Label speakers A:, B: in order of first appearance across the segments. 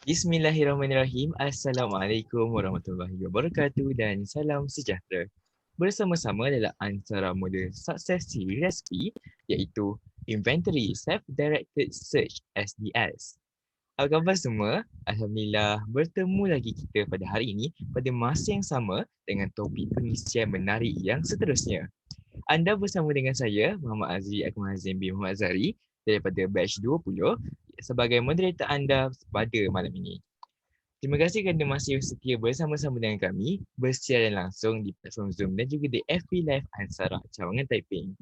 A: Bismillahirrahmanirrahim. Assalamualaikum warahmatullahi wabarakatuh dan salam sejahtera. Bersama-sama dalam antara modul sukses siri resipi iaitu Inventory Self-Directed Search SDS. Apa khabar semua? Alhamdulillah bertemu lagi kita pada hari ini pada masa yang sama dengan topik pengisian menarik yang seterusnya. Anda bersama dengan saya, Muhammad Azri Akmal Hazim bin Muhammad Azari daripada batch 20 sebagai moderator anda pada malam ini. Terima kasih kerana masih setia bersama-sama dengan kami bersiaran langsung di platform Zoom dan juga di FB Live Ansara Cawangan Taiping.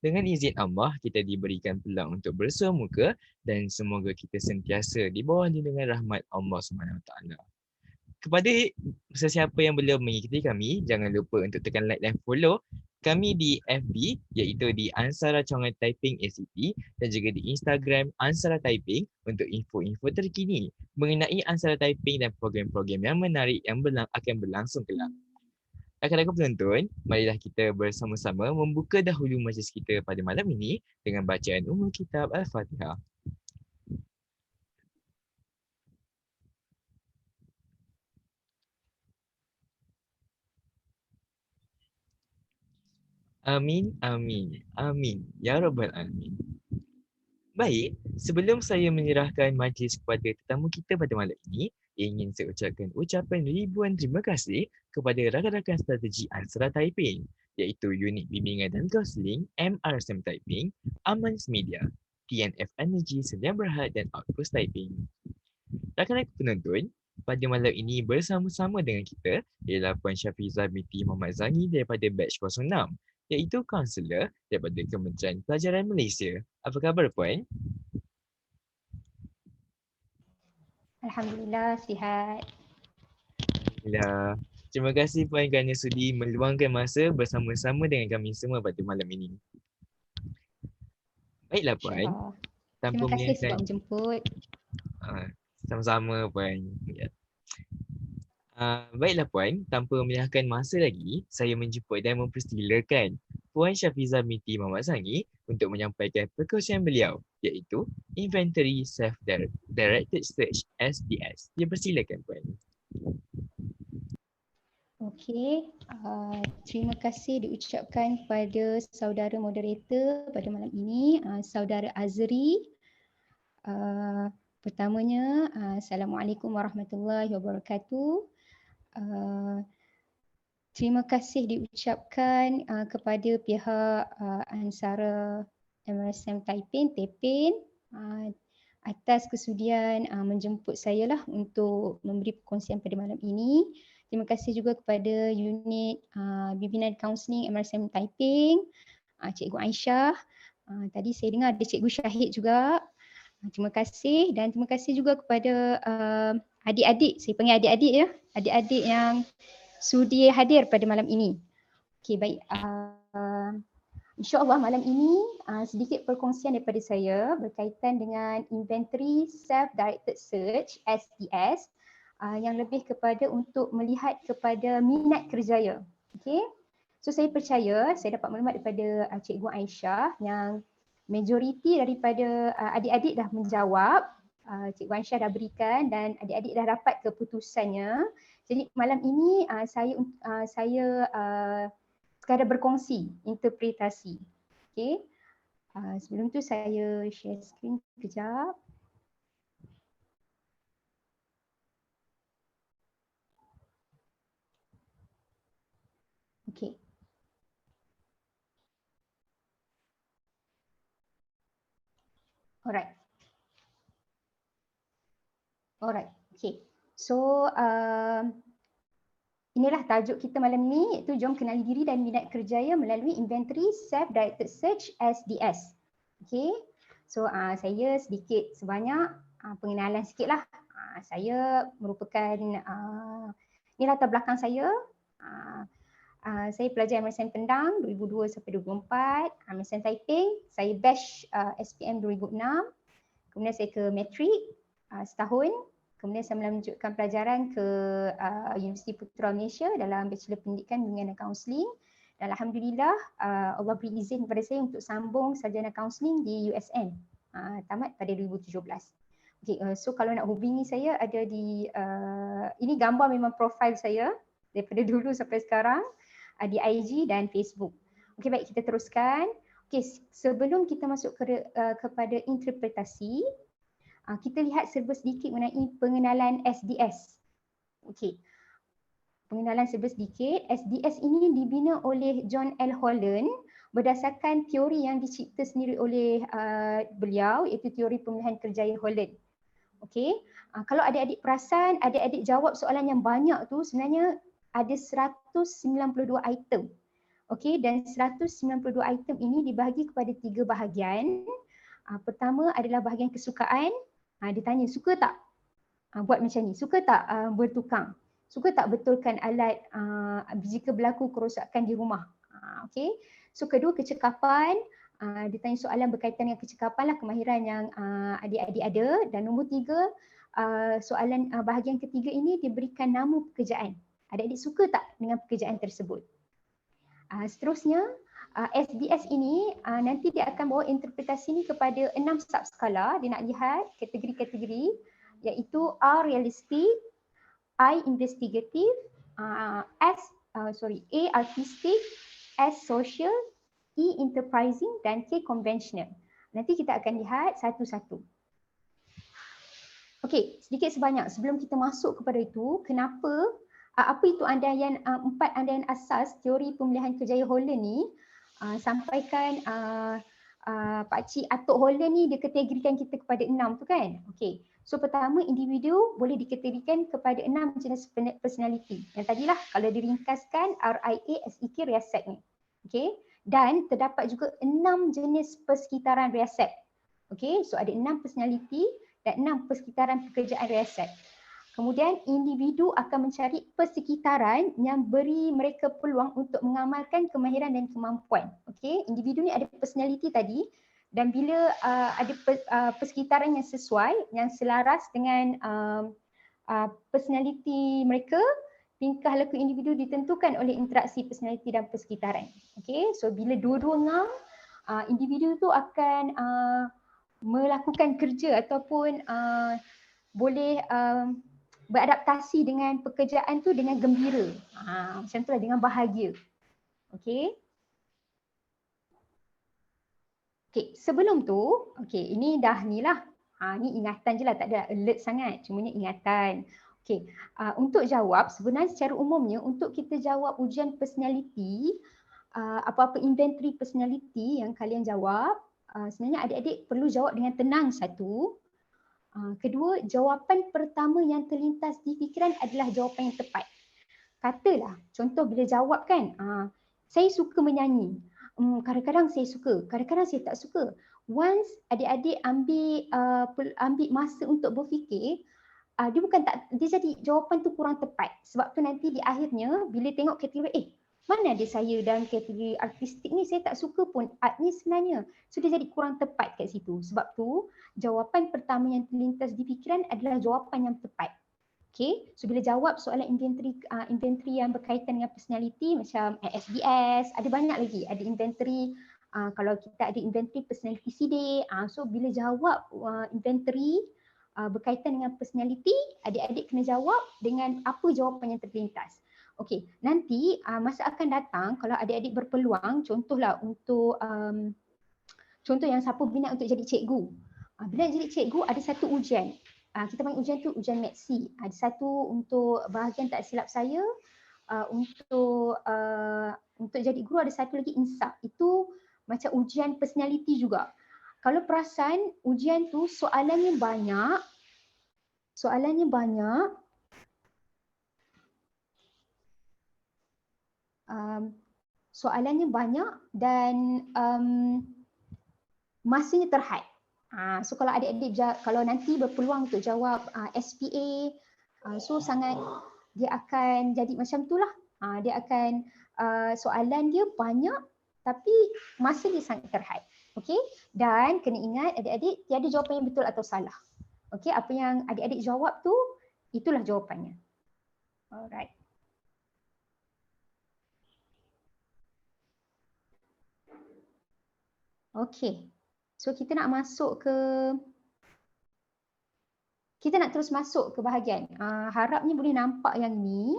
A: Dengan izin Allah, kita diberikan peluang untuk bersua muka dan semoga kita sentiasa di bawah lindungan rahmat Allah SWT. Kepada sesiapa yang belum mengikuti kami, jangan lupa untuk tekan like dan follow kami di FB iaitu di Ansara Cawangan Taiping ACT dan juga di Instagram Ansara Taiping untuk info-info terkini mengenai Ansara Taiping dan program-program yang menarik yang akan berlangsung kelak. Rakan-rakan penonton, marilah kita bersama-sama membuka dahulu majlis kita pada malam ini dengan bacaan Ummul Kitab Al-Fatihah. Amin, amin, amin. Ya Rabbal Alamin. Baik, sebelum saya menyerahkan majlis kepada tetamu kita pada malam ini, ingin saya ucapkan ucapan ribuan terima kasih kepada rakan-rakan strategi Ansara Taiping, iaitu Unit Bimbingan dan Kaunseling MRSM Taiping, Amans Media, TNF Energy Sedia Berhad dan Outpost Taiping. Rakan-rakan penonton, pada malam ini bersama-sama dengan kita ialah Puan Syafizah binti Muhammad Zangi daripada batch 06, iaitu kaunselor daripada Kementerian Pelajaran Malaysia. Apa khabar Puan?
B: Alhamdulillah, sihat.
A: Alhamdulillah. Terima kasih Puan kerana sudi meluangkan masa bersama-sama dengan kami semua pada malam ini. Baiklah Puan,
B: InsyaAllah.
A: tanpa
B: Terima kasih
A: menyiapkan
B: sebab menjemput.
A: sama-sama Puan. Ya. Baiklah Puan, tanpa menyahkan masa lagi, saya menjemput dan mempersilakan Puan Syafizah binti Muhammad Zangi untuk menyampaikan perkongsian beliau iaitu Inventory Self-Directed Search SDS. Dipersilakan Puan.
B: Okey, terima kasih diucapkan kepada saudara moderator pada malam ini, saudara Azri. Pertamanya, Assalamualaikum warahmatullahi wabarakatuh. Terima kasih diucapkan kepada pihak Ansara MRSM Taiping, Tepin, atas kesudian menjemput saya lah untuk memberi perkongsian pada malam ini. Terima kasih juga kepada unit Bimbingan Kaunseling MRSM Taiping, Cikgu Aisyah. Tadi saya dengar ada Cikgu Syahid juga. Terima kasih dan terima kasih juga kepada adik-adik, saya panggil adik-adik ya, adik-adik yang sudi hadir pada malam ini. Okey, baik. InsyaAllah malam ini sedikit perkongsian daripada saya berkaitan dengan Inventory Self-Directed Search SDS yang lebih kepada untuk melihat kepada minat kerjaya. Okey. So saya percaya saya dapat maklumat daripada Cikgu Aisyah yang majoriti daripada adik-adik dah menjawab. Cikgu Aisyah dah berikan dan adik-adik dah dapat keputusannya. Jadi malam ini saya sekadar berkongsi interpretasi. Okey. Sebelum tu saya share skrin kejap. Okey. Alright. Alright. Okey. So inilah tajuk kita malam ni, iaitu jom kenali diri dan minat kerjaya melalui Inventory Self-Directed Search SDS. Okey. So saya sedikit sebanyak pengenalan sikitlah. Saya merupakan ini latar belakang saya. Saya pelajar MRSM Pendang 2002 sampai 2004, MRSM Taiping, saya batch SPM 2006. Kemudian saya ke matrik setahun. Kemudian saya melanjutkan pelajaran ke Universiti Putra Malaysia dalam Bachelor Pendidikan Bimbingan dan Kaunseling. Dan Alhamdulillah Allah beri izin kepada saya untuk sambung sarjana kaunseling di USN. Tamat pada 2017. Okay, so kalau nak hubungi saya ada di, ini gambar memang profil saya daripada dulu sampai sekarang, di IG dan Facebook. Okay, baik, kita teruskan. Okay, sebelum kita masuk kepada interpretasi, kita lihat serba sedikit mengenai pengenalan SDS. Okay, pengenalan serba sedikit. SDS ini dibina oleh John L. Holland berdasarkan teori yang dicipta sendiri oleh beliau, iaitu teori pemilihan kerjaya Holland. Okey, kalau adik-adik perasan, adik-adik jawab soalan yang banyak tu sebenarnya ada 192 item. Okey, dan 192 item ini dibahagi kepada 3 bahagian. Pertama adalah bahagian kesukaan. Dia tanya, suka tak buat macam ni? Suka tak bertukang? Suka tak betulkan alat jika berlaku kerosakan di rumah? Okey. So kedua, kecekapan. Dia tanya soalan berkaitan dengan kecekapan lah, kemahiran yang adik-adik ada. Dan nombor 3, soalan bahagian ketiga ini diberikan nama pekerjaan. Adik-adik suka tak dengan pekerjaan tersebut? Seterusnya, SDS ini nanti dia akan bawa interpretasi ni kepada 6 subskala. Dia nak lihat kategori-kategori, iaitu R realistic, I investigative, A artistic, S social, E enterprising dan K conventional. Nanti kita akan lihat satu-satu. Okey, sedikit sebanyak sebelum kita masuk kepada itu, kenapa apa itu andaian 4 andaian asas teori pemilihan kerjaya Holland ni, sampaikan Pak Cik Atuk Holland ni dia kategorikan kita kepada 6 tu kan. Okey. So pertama, individu boleh dikategorikan kepada 6 jenis personality. Yang tadilah kalau diringkaskan RIA, SEK, RIASEC ni. Okey. Dan terdapat juga 6 jenis persekitaran RIASEC. Okey, so ada 6 personality dan 6 persekitaran pekerjaan RIASEC. Kemudian individu akan mencari persekitaran yang beri mereka peluang untuk mengamalkan kemahiran dan kemampuan. Okey, individu ni ada personality tadi, dan bila ada persekitaran yang sesuai, yang selaras dengan personality mereka, tingkah laku individu ditentukan oleh interaksi personality dan persekitaran. Okey, so bila dua-dua ngam, individu tu akan melakukan kerja ataupun boleh beradaptasi dengan pekerjaan tu dengan gembira. Macam tu lah, dengan bahagia. Okey. Okey, sebelum tu, okey, ini dah ni lah. Ni ingatan je lah, tak ada alert sangat. Cumanya ingatan. Okey, untuk jawab, sebenarnya secara umumnya untuk kita jawab ujian personality, apa-apa inventory personality yang kalian jawab, sebenarnya adik-adik perlu jawab dengan tenang satu. Kedua, jawapan pertama yang terlintas di fikiran adalah jawapan yang tepat. Katalah, contoh bila jawab kan, saya suka menyanyi. Kadang-kadang saya suka, kadang-kadang saya tak suka. Once adik-adik ambil masa untuk berfikir, dia bukan tak, dia jadi jawapan tu kurang tepat. Sebab tu nanti di akhirnya bila tengok kategori, mana ada saya dalam kategori artistik ni, saya tak suka pun art ni sebenarnya. So dia jadi kurang tepat kat situ. Sebab tu jawapan pertama yang terlintas di fikiran adalah jawapan yang tepat. Okay, so bila jawab soalan inventory yang berkaitan dengan personality macam SDS, ada banyak lagi, ada inventory, kalau kita ada inventory personality CD, so bila jawab inventory berkaitan dengan personality, adik-adik kena jawab dengan apa jawapan yang terlintas. Okay, nanti masa akan datang kalau adik-adik berpeluang, contohlah untuk contoh yang siapa minat untuk jadi cikgu. Bila jadi cikgu ada satu ujian. Kita panggil ujian tu ujian MATC. Ada satu untuk bahagian tak silap saya, untuk jadi guru ada satu lagi insaf. Itu macam ujian personality juga. Kalau perasan ujian tu soalannya banyak. Soalannya banyak dan masanya terhad. So kalau adik-adik, kalau nanti berpeluang untuk jawab SPA, so sangat dia akan jadi macam tu lah. Dia akan soalan dia banyak tapi masa dia sangat terhad. Okey, dan kena ingat adik-adik tiada jawapan yang betul atau salah. Okey, apa yang adik-adik jawab tu itulah jawapannya. Alright. Okey. So kita nak masuk ke kita nak terus masuk ke bahagian. Harapnya boleh nampak yang ni.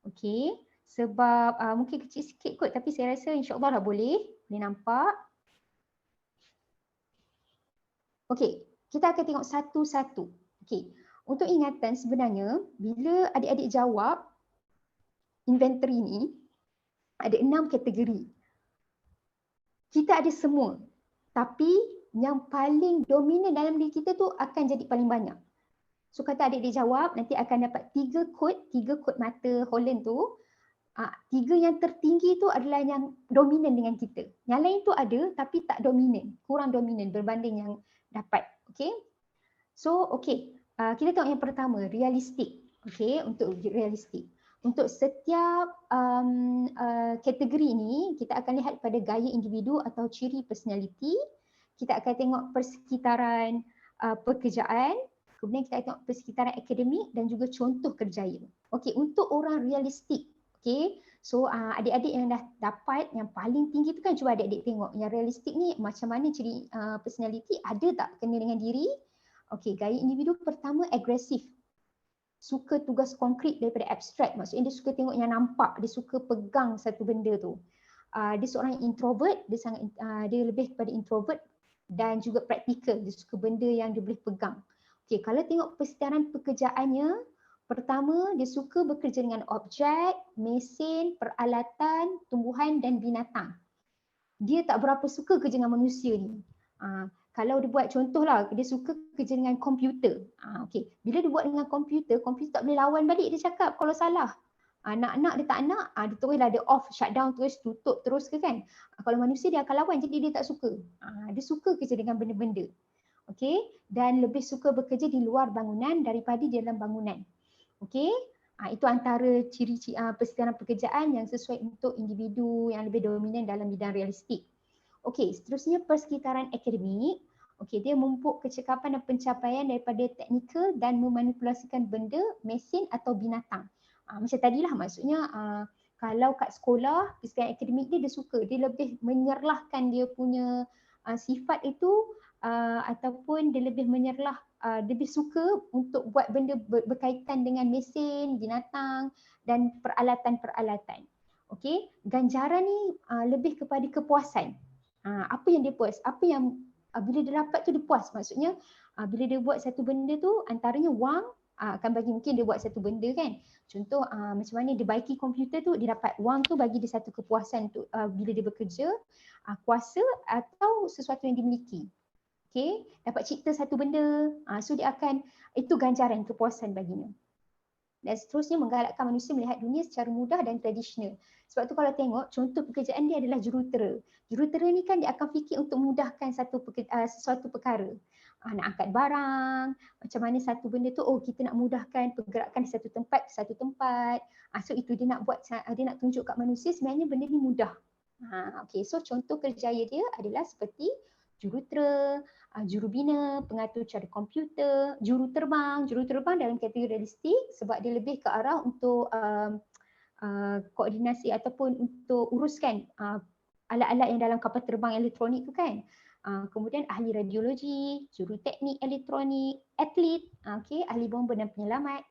B: Okey. Sebab mungkin kecil sikit kot tapi saya rasa insya-Allah dah boleh nampak. Okey, kita akan tengok satu-satu. Okey. Untuk ingatan sebenarnya bila adik-adik jawab inventory ni ada 6 kategori. Kita ada semua. Tapi yang paling dominan dalam diri kita tu akan jadi paling banyak. So kata adik-adik jawab, nanti akan dapat 3 kod mata Holland tu. 3 yang tertinggi tu adalah yang dominan dengan kita. Yang lain tu ada tapi tak dominan, kurang dominan berbanding yang dapat. Okay. So kita tengok yang pertama, realistik. Okay, untuk realistik. Untuk setiap kategori ini, kita akan lihat pada gaya individu atau ciri personality. Kita akan tengok persekitaran pekerjaan. Kemudian kita tengok persekitaran akademik dan juga contoh kerjaya. Okey, untuk orang realistik. Okey, so adik-adik yang dah dapat yang paling tinggi tu kan, cuba adik-adik tengok. Yang realistik ni macam mana ciri personality, ada tak kena dengan diri? Okey, gaya individu pertama agresif. Suka tugas konkret daripada abstrak. Maksudnya dia suka tengok yang nampak, dia suka pegang satu benda tu. Dia seorang introvert, dia lebih kepada introvert dan juga praktikal. Dia suka benda yang dia boleh pegang. Okey, kalau tengok persekitaran pekerjaannya, pertama dia suka bekerja dengan objek, mesin, peralatan, tumbuhan dan binatang. Dia tak berapa suka kerja dengan manusia ni. Kalau dia buat contohlah, dia suka kerja dengan komputer. Okey, bila dia buat dengan komputer, komputer tak boleh lawan balik dia cakap kalau salah. Nak dia tak nak, dia teruslah dia off, shutdown terus, tutup terus ke kan. Kalau manusia dia akan lawan, jadi dia tak suka. Dia suka kerja dengan benda-benda. Okey, dan lebih suka bekerja di luar bangunan daripada di dalam bangunan. Okey, itu antara ciri-ciri persekitaran pekerjaan yang sesuai untuk individu yang lebih dominan dalam bidang realistik. Okey, seterusnya persekitaran akademik. Okey, dia memupuk kecekapan dan pencapaian daripada teknikal dan memanipulasikan benda, mesin atau binatang. Macam tadilah, maksudnya kalau kat sekolah, persekitaran akademik dia suka, dia lebih menyerlahkan dia punya sifat itu ataupun dia lebih menyerlah, lebih suka untuk buat benda berkaitan dengan mesin, binatang dan peralatan-peralatan. Okey, ganjaran ni lebih kepada kepuasan. Apa yang dia puas, apa yang bila dia dapat tu dia puas. Maksudnya bila dia buat satu benda tu, antaranya wang akan bagi, mungkin dia buat satu benda kan. Contoh macam mana dia baiki komputer tu, dia dapat wang tu bagi dia satu kepuasan tu bila dia bekerja, kuasa atau sesuatu yang dimiliki. Okay, dapat cipta satu benda, so dia akan, itu ganjaran, kepuasan baginya. Dan seterusnya menggalakkan manusia melihat dunia secara mudah dan tradisional. Sebab tu kalau tengok contoh pekerjaan dia adalah jurutera. Jurutera ni kan dia akan fikir untuk memudahkan sesuatu perkara. Nak angkat barang, macam mana satu benda tu, kita nak mudahkan pergerakan satu tempat ke satu tempat. So itu dia nak buat, dia nak tunjuk kat manusia sebenarnya benda ni mudah. Okay, so contoh kerjaya dia adalah seperti jurutera, jurubina, pengatur cara komputer, juruterbang dalam kategori realistik sebab dia lebih ke arah untuk koordinasi ataupun untuk uruskan alat-alat yang dalam kapal terbang elektronik tu kan. Kemudian ahli radiologi, juruteknik elektronik, atlet, ahli bomba dan penyelamat,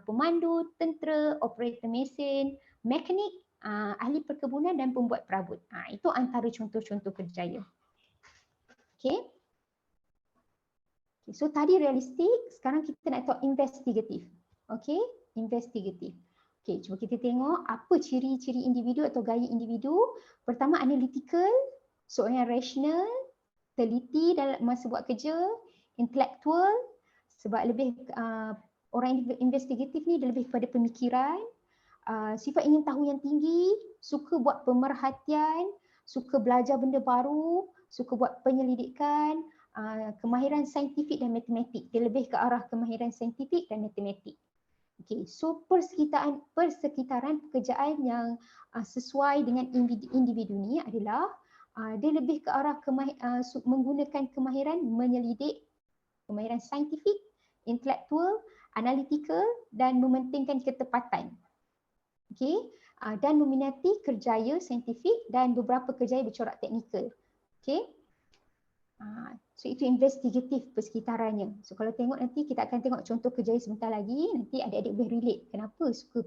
B: pemandu, tentera, operator mesin, mekanik, ahli perkebunan dan pembuat perabot. Itu antara contoh-contoh kerjaya. Okay. So tadi realistik, sekarang kita nak tengok investigatif. Okay, investigatif. Okay, cuba kita tengok apa ciri-ciri individu atau gaya individu. Pertama, analytical, seorang yang rasional, teliti dalam masa buat kerja, intellectual, sebab lebih orang investigatif ni dia lebih pada pemikiran, sifat ingin tahu yang tinggi, suka buat pemerhatian, suka belajar benda baru, suka buat penyelidikan, kemahiran saintifik dan matematik. Dia lebih ke arah kemahiran saintifik dan matematik. Okay, so persekitaran pekerjaan yang sesuai dengan individu ni adalah dia lebih ke arah menggunakan kemahiran menyelidik, kemahiran saintifik, intelektual, analytical dan mementingkan ketepatan. Okay, dan meminati kerjaya saintifik dan beberapa kerjaya bercorak teknikal. Okay. So itu investigatif persekitarannya. So kalau tengok nanti kita akan tengok contoh kerjaya sebentar lagi, nanti adik-adik boleh relate kenapa suka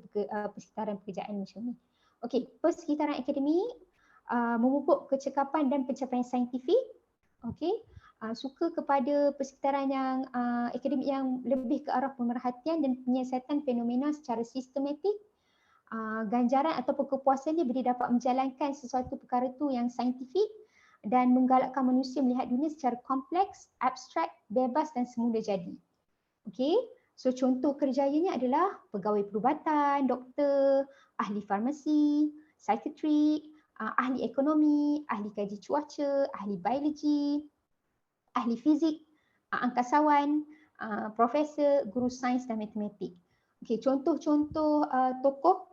B: persekitaran pekerjaan macam ni. Okey, persekitaran akademik memupuk kecekapan dan pencapaian saintifik. Okey, suka kepada persekitaran yang akademik yang lebih ke arah pemerhatian dan penyiasatan fenomena secara sistematik. Ganjaran ataupun kepuasan dia bila dapat menjalankan sesuatu perkara tu yang saintifik dan menggalakkan manusia melihat dunia secara kompleks, abstrak, bebas dan semula jadi. Okey, so contoh kerjayanya adalah pegawai perubatan, doktor, ahli farmasi, psikiatrik, ahli ekonomi, ahli kaji cuaca, ahli biologi, ahli fizik, angkasawan, profesor, guru sains dan matematik. Okey, contoh-contoh tokoh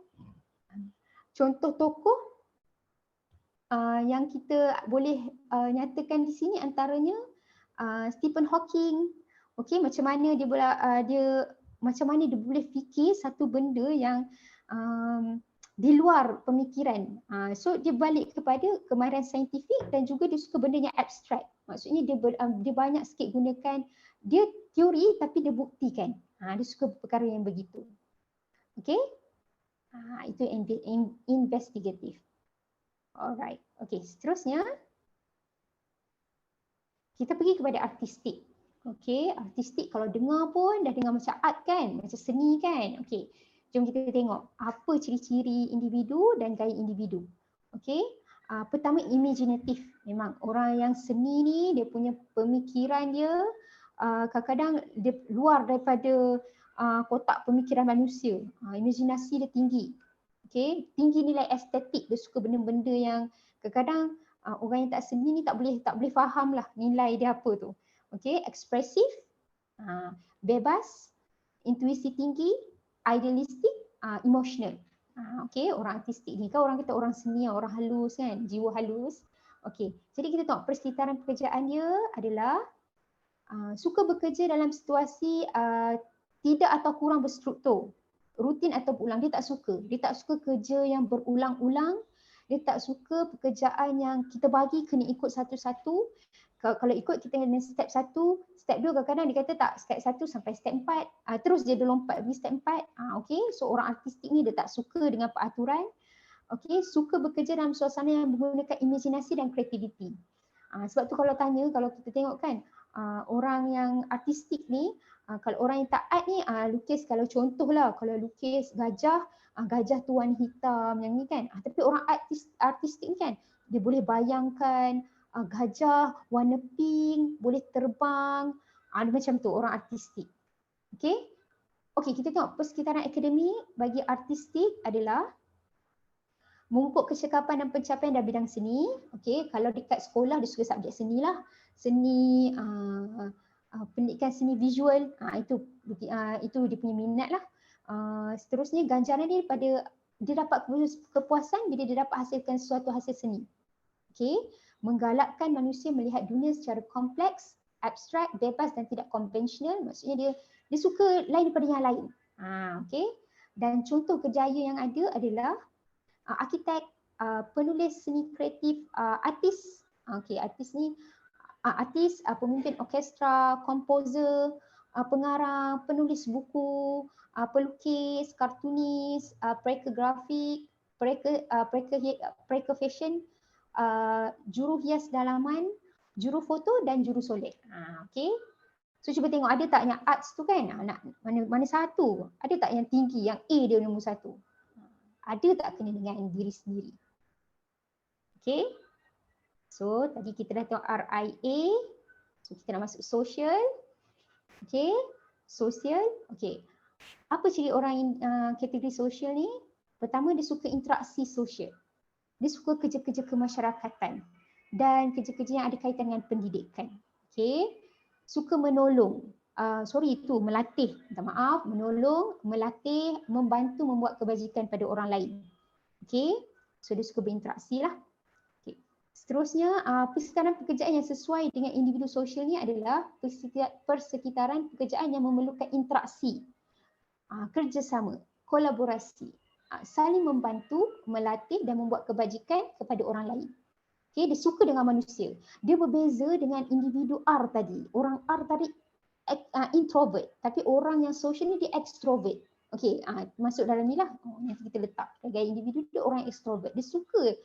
B: yang kita boleh nyatakan di sini antaranya Stephen Hawking. Okey, macam mana dia boleh fikir satu benda yang di luar pemikiran. So dia balik kepada kemahiran saintifik dan juga dia suka benda yang abstrak. Maksudnya dia banyak sikit gunakan dia teori tapi dia buktikan. Dia suka perkara yang begitu. Okey? Itu investigatif. Alright. Okey, seterusnya kita pergi kepada artistik. Okey, artistik kalau dengar pun dah dengar macam art kan, macam seni kan. Okey, jom kita tengok apa ciri-ciri individu dan gaya individu. Okey, pertama imaginatif. Memang orang yang seni ni dia punya pemikiran dia kadang-kadang dia luar daripada kotak pemikiran manusia. Imajinasi dia tinggi. Okey, tinggi nilai estetik, dia suka benda-benda yang kadang-kadang orang yang tak seni ni tak boleh faham lah nilai dia apa tu. Okey, ekspresif, bebas, intuisi tinggi, idealistik, emotional. Okey, orang artistik ni kan orang kata orang seni, orang halus kan, jiwa halus. Okey, jadi kita tengok persekitaran pekerjaan dia adalah suka bekerja dalam situasi tidak atau kurang berstruktur, rutin atau berulang. Dia tak suka kerja yang berulang-ulang. Dia tak suka pekerjaan yang kita bagi kena ikut satu-satu. Kalau ikut kita kena step 1, step 2, kadang-kadang dia kata tak, step 1 sampai step 4, terus dia lompat pergi step 4. Okey, so orang artistik ni dia tak suka dengan peraturan. Okey, suka bekerja dalam suasana yang menggunakan imajinasi dan kreativiti. Sebab tu kalau kita tengok kan, orang yang artistik ni, kalau orang yang tak art ni, lukis kalau contohlah, kalau lukis gajah, gajah tu warna hitam yang ni kan. Tapi orang artistik ni kan, dia boleh bayangkan gajah warna pink, boleh terbang, macam tu orang artistik. Okey? Okey, kita tengok persekitaran akademik bagi artistik adalah memupuk kecekapan dan pencapaian dalam bidang seni. Okey, kalau dekat sekolah dia suka subjek seni lah. Seni, pendidikan seni visual, itu dia punya minat lah. Seterusnya ganjaran dia dia dapat kepuasan bila dia dapat hasilkan sesuatu hasil seni. Okey, menggalakkan manusia melihat dunia secara kompleks, abstrak, bebas dan tidak konvensional. Maksudnya dia suka lain daripada yang lain. Okey, dan contoh kerjaya yang ada adalah arkitek, penulis seni kreatif, artis. Okey, artis ni pemimpin orkestra, komposer, pengarang, penulis buku, pelukis, kartunis, pereka grafik, pereka fashion, juru hias dalaman, juru foto dan juru solek. Okey. So cuba tengok ada tak yang arts tu kan? Mana satu? Ada tak yang tinggi, yang A dia nombor 1? Ada tak kena dengan diri sendiri? Okey. So tadi kita dah tengok RIA. So kita nak masuk social. Okey. Sosial. Okey. Apa ciri orang kategori sosial ni? Pertama, dia suka interaksi sosial. Dia suka kerja-kerja kemasyarakatan dan kerja-kerja yang ada kaitan dengan pendidikan. Okey. Suka menolong. Melatih. Minta maaf, menolong, melatih, membantu membuat kebajikan pada orang lain. Okey. So dia suka berinteraksi lah. Okay. Seterusnya, persekitaran pekerjaan yang sesuai dengan individu sosial ni adalah persekitaran pekerjaan yang memerlukan interaksi, kerjasama, kolaborasi, saling membantu, melatih dan membuat kebajikan kepada orang lain. Okay, dia suka dengan manusia. Dia berbeza dengan individu R tadi. Orang R tadi introvert, tapi orang yang social ni dia extrovert. Okey, masuk dalam ni lah yang kita letak. Gaya individu dia orang extrovert. Dia suka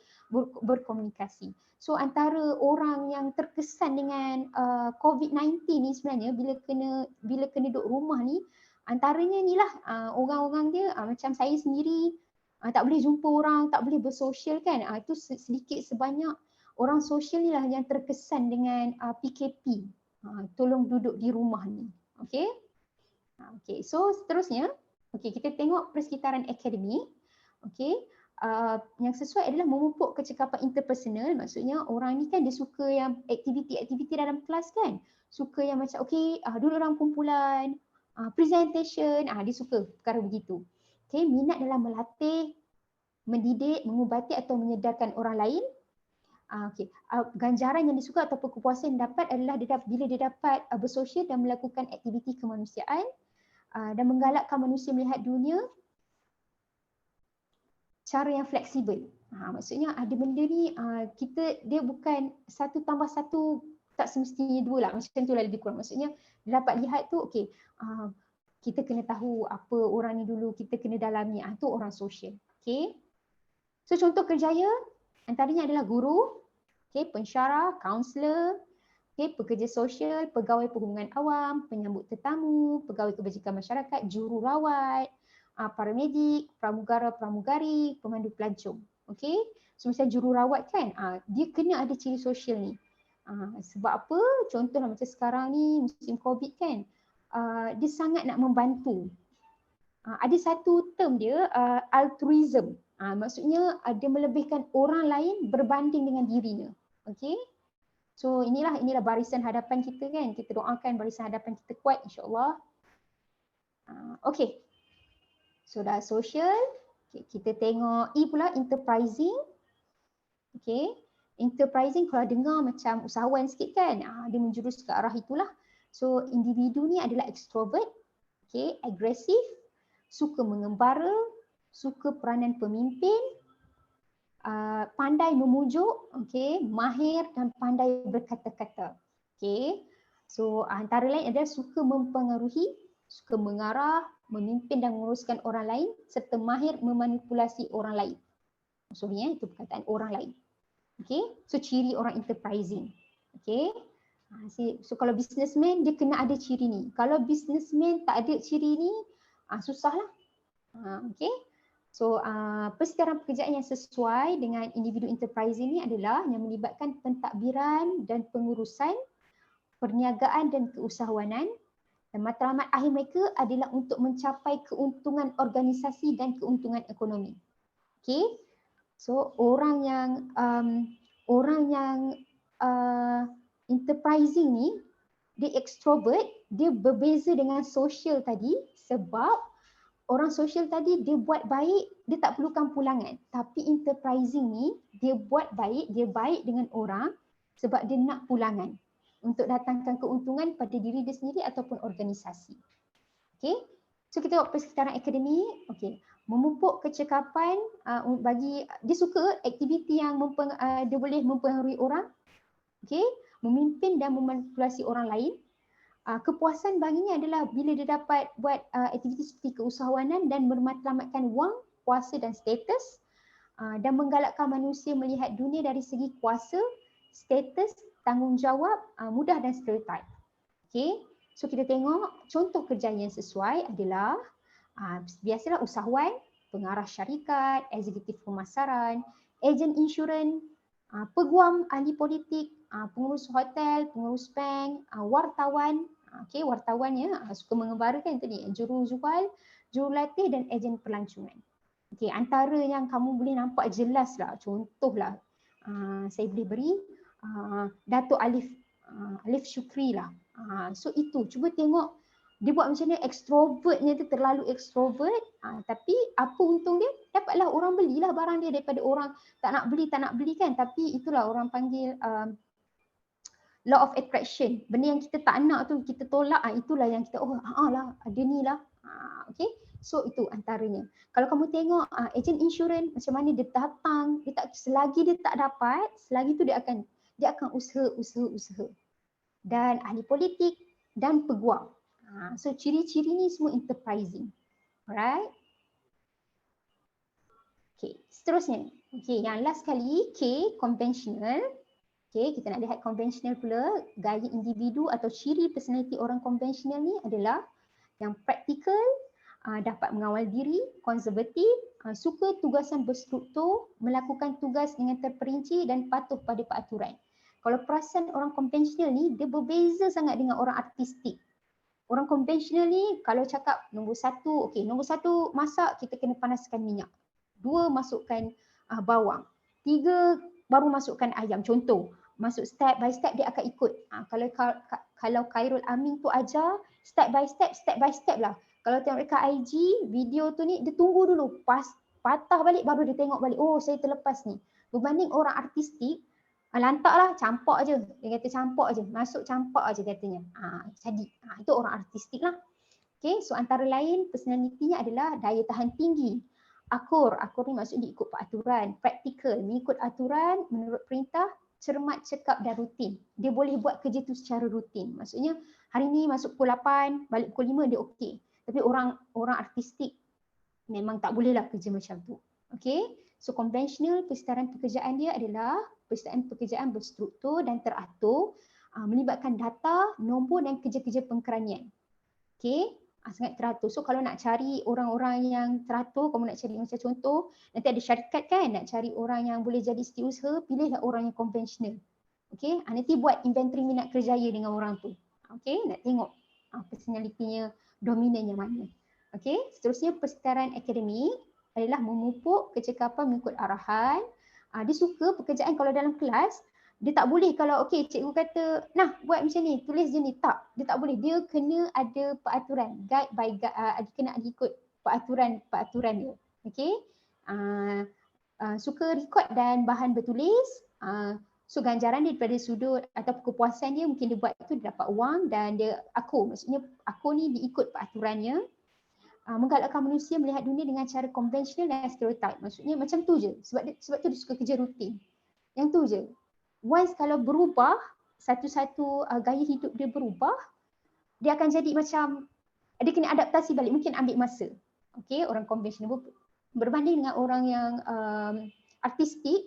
B: berkomunikasi. So antara orang yang terkesan dengan COVID-19 ni sebenarnya bila kena duduk rumah ni, antaranya ni lah orang-orang dia macam saya sendiri tak boleh jumpa orang, tak boleh bersosial kan. Itu sedikit sebanyak orang sosial ni lah yang terkesan dengan PKP. Tolong duduk di rumah ni. Okey. Okey, so seterusnya, okey, kita tengok persekitaran akademik. Okey. Yang sesuai adalah memupuk kecekapan interpersonal. Maksudnya orang ni kan dia suka yang aktiviti-aktiviti dalam kelas kan. Suka yang macam okey, duduk dalam kumpulan, presentation, dia suka perkara begitu. Okey, minat dalam melatih, mendidik, mengubati atau menyedarkan orang lain. Ganjaran yang disuka atau kepuasan yang dapat adalah bila dia dapat bersosial dan melakukan aktiviti kemanusiaan dan menggalakkan manusia melihat dunia cara yang fleksibel. Maksudnya ada benda ni dia bukan 1+1 tak semestinya 2 lah. Macam tu lah lebih kurang. Maksudnya dia dapat lihat tu okey, kita kena tahu apa orang ni dulu, kita kena dalami. Tu orang sosial. Okey. So contoh kerjaya antaranya adalah guru, okay, pensyarah, kaunselor, okay, pekerja sosial, pegawai perhubungan awam, penyambut tetamu, pegawai kebajikan masyarakat, jururawat, paramedik, pramugara-pramugari, pemandu pelancong. Okay. So misalnya jururawat kan, dia kena ada ciri sosial ni. Sebab apa? Contohlah macam sekarang ni musim COVID kan, dia sangat nak membantu. Ada satu term dia altruism. Maksudnya dia melebihkan orang lain berbanding dengan dirinya. Okey. So inilah barisan hadapan kita kan. Kita doakan barisan hadapan kita kuat insya-Allah. Okey. So dah social. Okay, kita tengok pula enterprising. Okey. Enterprising kalau dengar macam usahawan sikit kan. Dia menjurus ke arah itulah. So individu ni adalah extrovert. Okey, agresif, suka mengembara, suka peranan pemimpin, pandai memujuk, okay, mahir dan pandai berkata-kata. Okay. So antara lain adalah suka mempengaruhi, suka mengarah, memimpin dan menguruskan orang lain serta mahir memanipulasi orang lain. Sorry, itu perkataan orang lain. Okay. So ciri orang enterprising. Okay. So kalau businessman dia kena ada ciri ni. Kalau businessman tak ada ciri ni, susahlah. Okay. So persekitaran pekerjaan yang sesuai dengan individu enterprising ini adalah yang melibatkan pentadbiran dan pengurusan, perniagaan dan keusahawanan, dan matlamat akhir mereka adalah untuk mencapai keuntungan organisasi dan keuntungan ekonomi. Okay. So orang yang enterprising ni dia extrovert, dia berbeza dengan social tadi sebab orang sosial tadi dia buat baik, dia tak perlukan pulangan. Tapi enterprising ni, dia buat baik, dia baik dengan orang sebab dia nak pulangan untuk datangkan keuntungan pada diri dia sendiri ataupun organisasi. Okay. So kita buat persekitaran akademik. Okay. Memupuk kecekapan dia suka aktiviti yang dia boleh mempengaruhi orang. Okay. Memimpin dan memanipulasi orang lain. Kepuasan baginya adalah bila dia dapat buat aktiviti seperti keusahawanan dan bermatlamatkan wang, kuasa dan status, dan menggalakkan manusia melihat dunia dari segi kuasa, status, tanggungjawab, mudah dan stereotip. Okay. So kita tengok contoh kerja yang sesuai adalah biasalah usahawan, pengarah syarikat, eksekutif pemasaran, ejen insurans, peguam, ahli politik, pengurus hotel, pengurus bank, wartawan, okay, wartawan ya, suka mengembara kan tadi, jurujual, jurulatih dan ejen pelancongan. Okay, antara yang kamu boleh nampak jelas lah, contohlah saya boleh beri Dato' Alif Shukri lah. So itu, cuba tengok dia buat macam ni, extrovertnya tu terlalu extrovert, tapi apa untung dia? Dapatlah orang belilah barang dia daripada orang tak nak beli kan, tapi itulah orang panggil law of attraction. Benda yang kita tak nak tu kita tolak, itulah yang kita lah ada ni lah. Okay, so itu antaranya. Kalau kamu tengok ejen insurans macam mana dia datang, dia tak, selagi dia tak dapat, selagi tu dia akan usaha. Dan ahli politik dan peguam. So ciri-ciri ni semua enterprising. Alright. Okay, seterusnya. Okay, yang last kali K, conventional. Okay, kita nak lihat conventional pula. Gaya individu atau ciri personality orang conventional ni adalah yang praktikal, dapat mengawal diri, konservatif, suka tugasan berstruktur, melakukan tugas dengan terperinci dan patuh pada peraturan. Kalau perasan orang konvensional ni, dia berbeza sangat dengan orang artistik. Orang konvensional ni kalau cakap nombor satu, okey, nombor satu masak, kita kena panaskan minyak. Dua, masukkan bawang. Tiga, baru masukkan ayam. Contoh, masuk step by step dia akan ikut. Kalau Khairul Amin tu ajar, step by step lah. Kalau tengok dekat IG, video tu ni, dia tunggu dulu. Patah balik, baru dia tengok balik. Oh, saya terlepas ni. Berbanding orang artistik, lantak lah, campak je. Dia kata campak je. Masuk campak je katanya. Jadi, itu orang artistik lah. Okay, so antara lain personalitinya adalah daya tahan tinggi. Akur ni maksud dia ikut peraturan. Praktikal, mengikut aturan, menurut perintah, cermat, cekap dan rutin. Dia boleh buat kerja tu secara rutin. Maksudnya hari ni masuk pukul 8, balik pukul 5 dia okey. Tapi orang artistik memang tak boleh lah kerja macam tu. Okay, so konvensional persetaraan pekerjaan dia adalah persetaraan pekerjaan berstruktur dan teratur, melibatkan data, nombor dan kerja-kerja pengkeranian. Okay, sangat teratur. So kalau nak cari orang-orang yang teratur, kamu nak cari macam contoh, nanti ada syarikat kan, nak cari orang yang boleh jadi setiausaha, pilihlah orang yang konvensional. Okay, nanti buat inventory minat kerjaya dengan orang tu. Okay, nak tengok personalitinya dominan yang mana. Okay, seterusnya persetaraan akademik adalah memupuk kecekapan mengikut arahan. Dia suka pekerjaan kalau dalam kelas, dia tak boleh kalau okey cikgu kata, nah buat macam ni, tulis je ni. Tak, dia tak boleh. Dia kena ada peraturan, guide by guide, kena ada ikut peraturan dia. Okey. Suka rekod dan bahan bertulis. So ganjaran dia daripada sudut atau kepuasan dia, mungkin dia buat tu dia dapat wang dan dia akur. Maksudnya akur ni diikut peraturannya. Menggalakkan manusia melihat dunia dengan cara konvensional dan stereotip. Maksudnya macam tu je. Sebab tu dia suka kerja rutin. Yang tu je. Once kalau berubah, satu-satu gaya hidup dia berubah, dia akan jadi macam, dia kena adaptasi balik. Mungkin ambil masa. Okay, orang konvensional berbanding dengan orang yang artistik,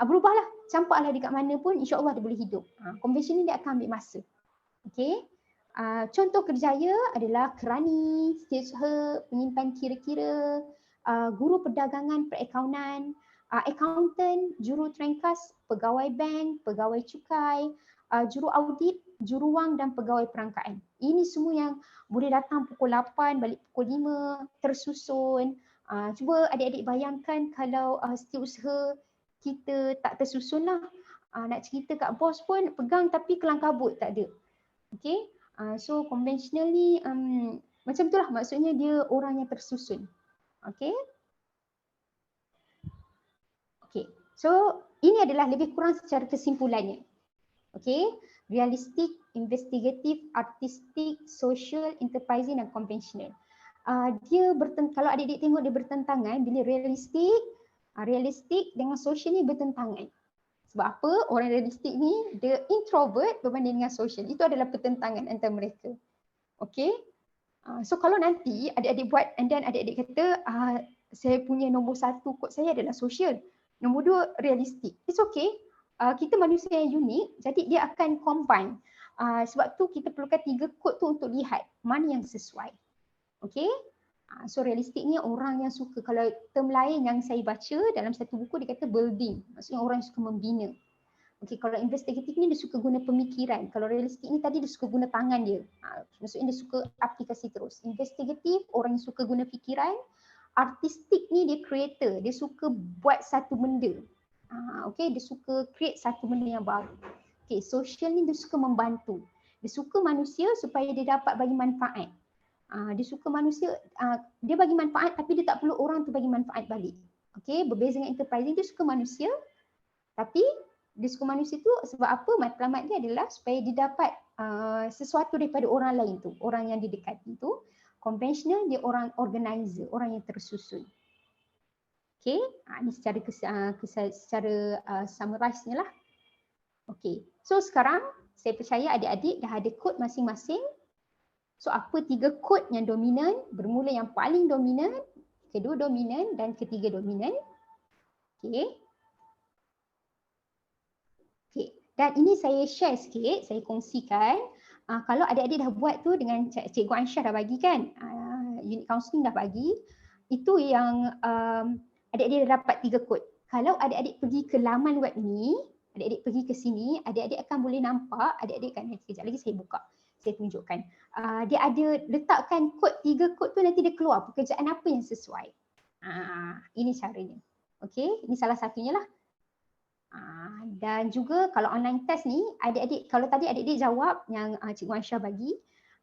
B: berubahlah, campaklah dekat mana pun, insya-Allah dia boleh hidup. Konvensional dia akan ambil masa. Okay. Contoh kerjaya adalah kerani, setiausaha, penyimpan kira-kira, guru perdagangan perakaunan, accountant, juru trengkas, pegawai bank, pegawai cukai, juru audit, juru wang dan pegawai perangkaan. Ini semua yang boleh datang pukul 8, balik pukul 5, tersusun. Cuba adik-adik bayangkan kalau setiausaha kita tak tersusun lah. Nak cerita kat bos pun pegang tapi kelang kabut tak ada. Okay. So konvensional ni macam tu lah, maksudnya dia orang yang tersusun. Okay. Okay. So ini adalah lebih kurang secara kesimpulannya. Okay. Realistik, investigatif, artistik, social, enterprising dan konvensional. Dia kalau adik-adik tengok dia bertentangan bila realistik dengan social ni bertentangan. Sebab apa? Orang realistik ni dia introvert berbanding dengan social. Itu adalah pertentangan antara mereka. Okay. So kalau nanti adik-adik buat and then adik-adik kata saya punya nombor satu kod saya adalah social. Nombor dua realistik. It's okay. Kita manusia yang unik, jadi dia akan combine. Sebab tu kita perlukan 3 kod tu untuk lihat mana yang sesuai. Okay. So realistik ni orang yang suka, kalau term lain yang saya baca dalam satu buku dia kata building, maksudnya orang yang suka membina. Okay, kalau investigatif ni dia suka guna pemikiran, kalau realistik ni tadi dia suka guna tangan dia, maksudnya dia suka aplikasi terus. Investigatif orang yang suka guna fikiran, artistik ni dia creator, dia suka buat satu benda. Okay, dia suka create satu benda yang baru. Okay, social ni dia suka membantu, dia suka manusia supaya dia dapat bagi manfaat. Dia suka manusia, dia bagi manfaat tapi dia tak perlu orang tu bagi manfaat balik. Okay, berbeza dengan enterprising, dia suka manusia tapi dia suka manusia tu sebab apa? Matlamat dia adalah supaya dia dapat sesuatu daripada orang lain tu, orang yang didekati tu. Konvensional dia orang organizer, orang yang tersusun. Okey, ini secara summarize-nya lah. Okey, so sekarang saya percaya adik-adik dah ada kod masing-masing. So apa 3 kod yang dominan? Bermula yang paling dominan, kedua dominan dan ketiga dominan. Okey. Okey, dan ini saya share sikit, saya kongsikan. Kalau adik-adik dah buat tu dengan Cikgu Ansyah dah bagi kan, unit counselling dah bagi, itu yang adik-adik dah dapat 3 kod. Kalau adik-adik pergi ke laman web ni, adik-adik pergi ke sini, adik-adik akan boleh nampak, adik-adik kan sekejap lagi saya buka, saya tunjukkan. Dia ada letakkan kod, 3 kod tu nanti dia keluar pekerjaan apa yang sesuai. Ini caranya. Okey, ini salah satunya lah. Dan juga kalau online test ni, adik-adik, kalau tadi adik-adik jawab yang Cikgu Ansyah bagi,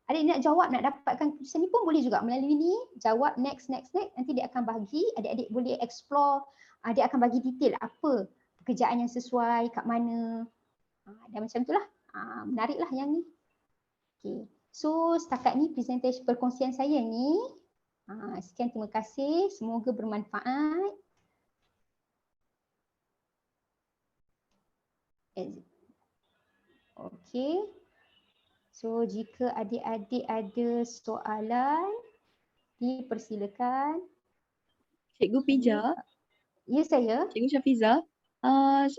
B: adik-adik nak jawab, nak dapatkan keputusan ni pun boleh juga melalui ni, jawab next, nanti dia akan bagi, adik-adik boleh explore, dia akan bagi detail apa pekerjaan yang sesuai, kat mana, dan macam tu lah. Menarik lah yang ni. Okay. So setakat ni presentation perkongsian saya ni. Sekian, terima kasih, semoga bermanfaat. Okey. So jika adik-adik ada soalan, dipersilakan.
C: Cikgu Pija.
B: Ya, saya.
C: Cikgu Syafiza.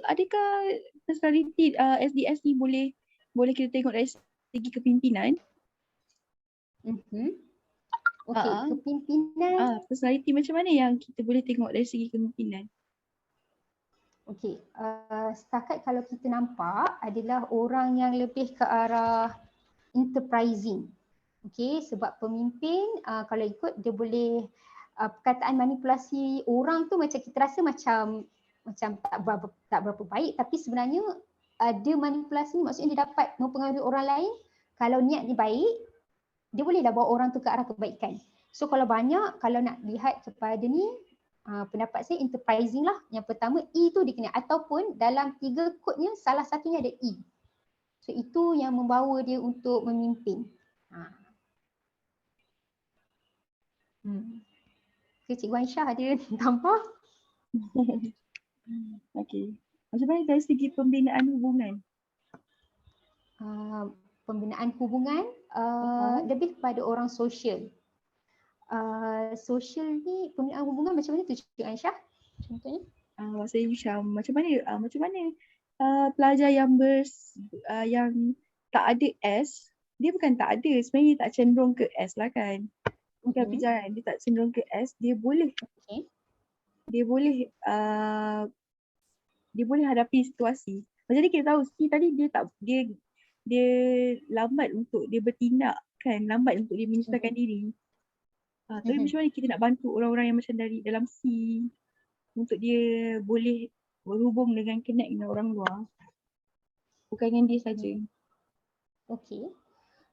C: Adakah personality SDS ni boleh kita tengok dari segi kepimpinan?
B: Okey, kepimpinan.
C: Personality macam mana yang kita boleh tengok dari segi kepimpinan?
B: Okey, setakat kalau kita nampak adalah orang yang lebih ke arah enterprising. Okey, sebab pemimpin kalau ikut dia boleh perkataan manipulasi orang tu macam kita rasa macam tak berapa baik, tapi sebenarnya dia manipulasi maksudnya dia dapat mempengaruhi orang lain. Kalau niat dia baik, dia bolehlah bawa orang tu ke arah kebaikan. So kalau banyak, kalau nak lihat kepada ni, pendapat saya enterprising lah. Yang pertama E tu dia kena, ataupun dalam 3 kodnya salah satunya ada E. So itu yang membawa dia untuk memimpin. Okay, Cikgu Aisyah ada tambah?
C: Okey. Macam mana dari segi pembinaan hubungan?
B: Pembinaan hubungan lebih kepada orang sosial. Sosial ni pembinaan hubungan macam mana tu Cikgu Aisyah? Contohnya?
C: Maksudnya macam mana pelajar yang yang tak ada S, dia bukan tak ada, sebenarnya dia tak cenderung ke S lah kan. Bukan pijaran, dia tak cenderung ke S, dia boleh dia boleh hadapi situasi. Macam ni kita tahu tadi dia lambat untuk dia bertindak kan, lambat untuk dia menyusahkan diri. Tapi macam mana kita nak bantu orang-orang yang macam dari dalam C untuk dia boleh berhubung dengan connect dengan orang luar, bukan dengan dia saja.
B: Okey.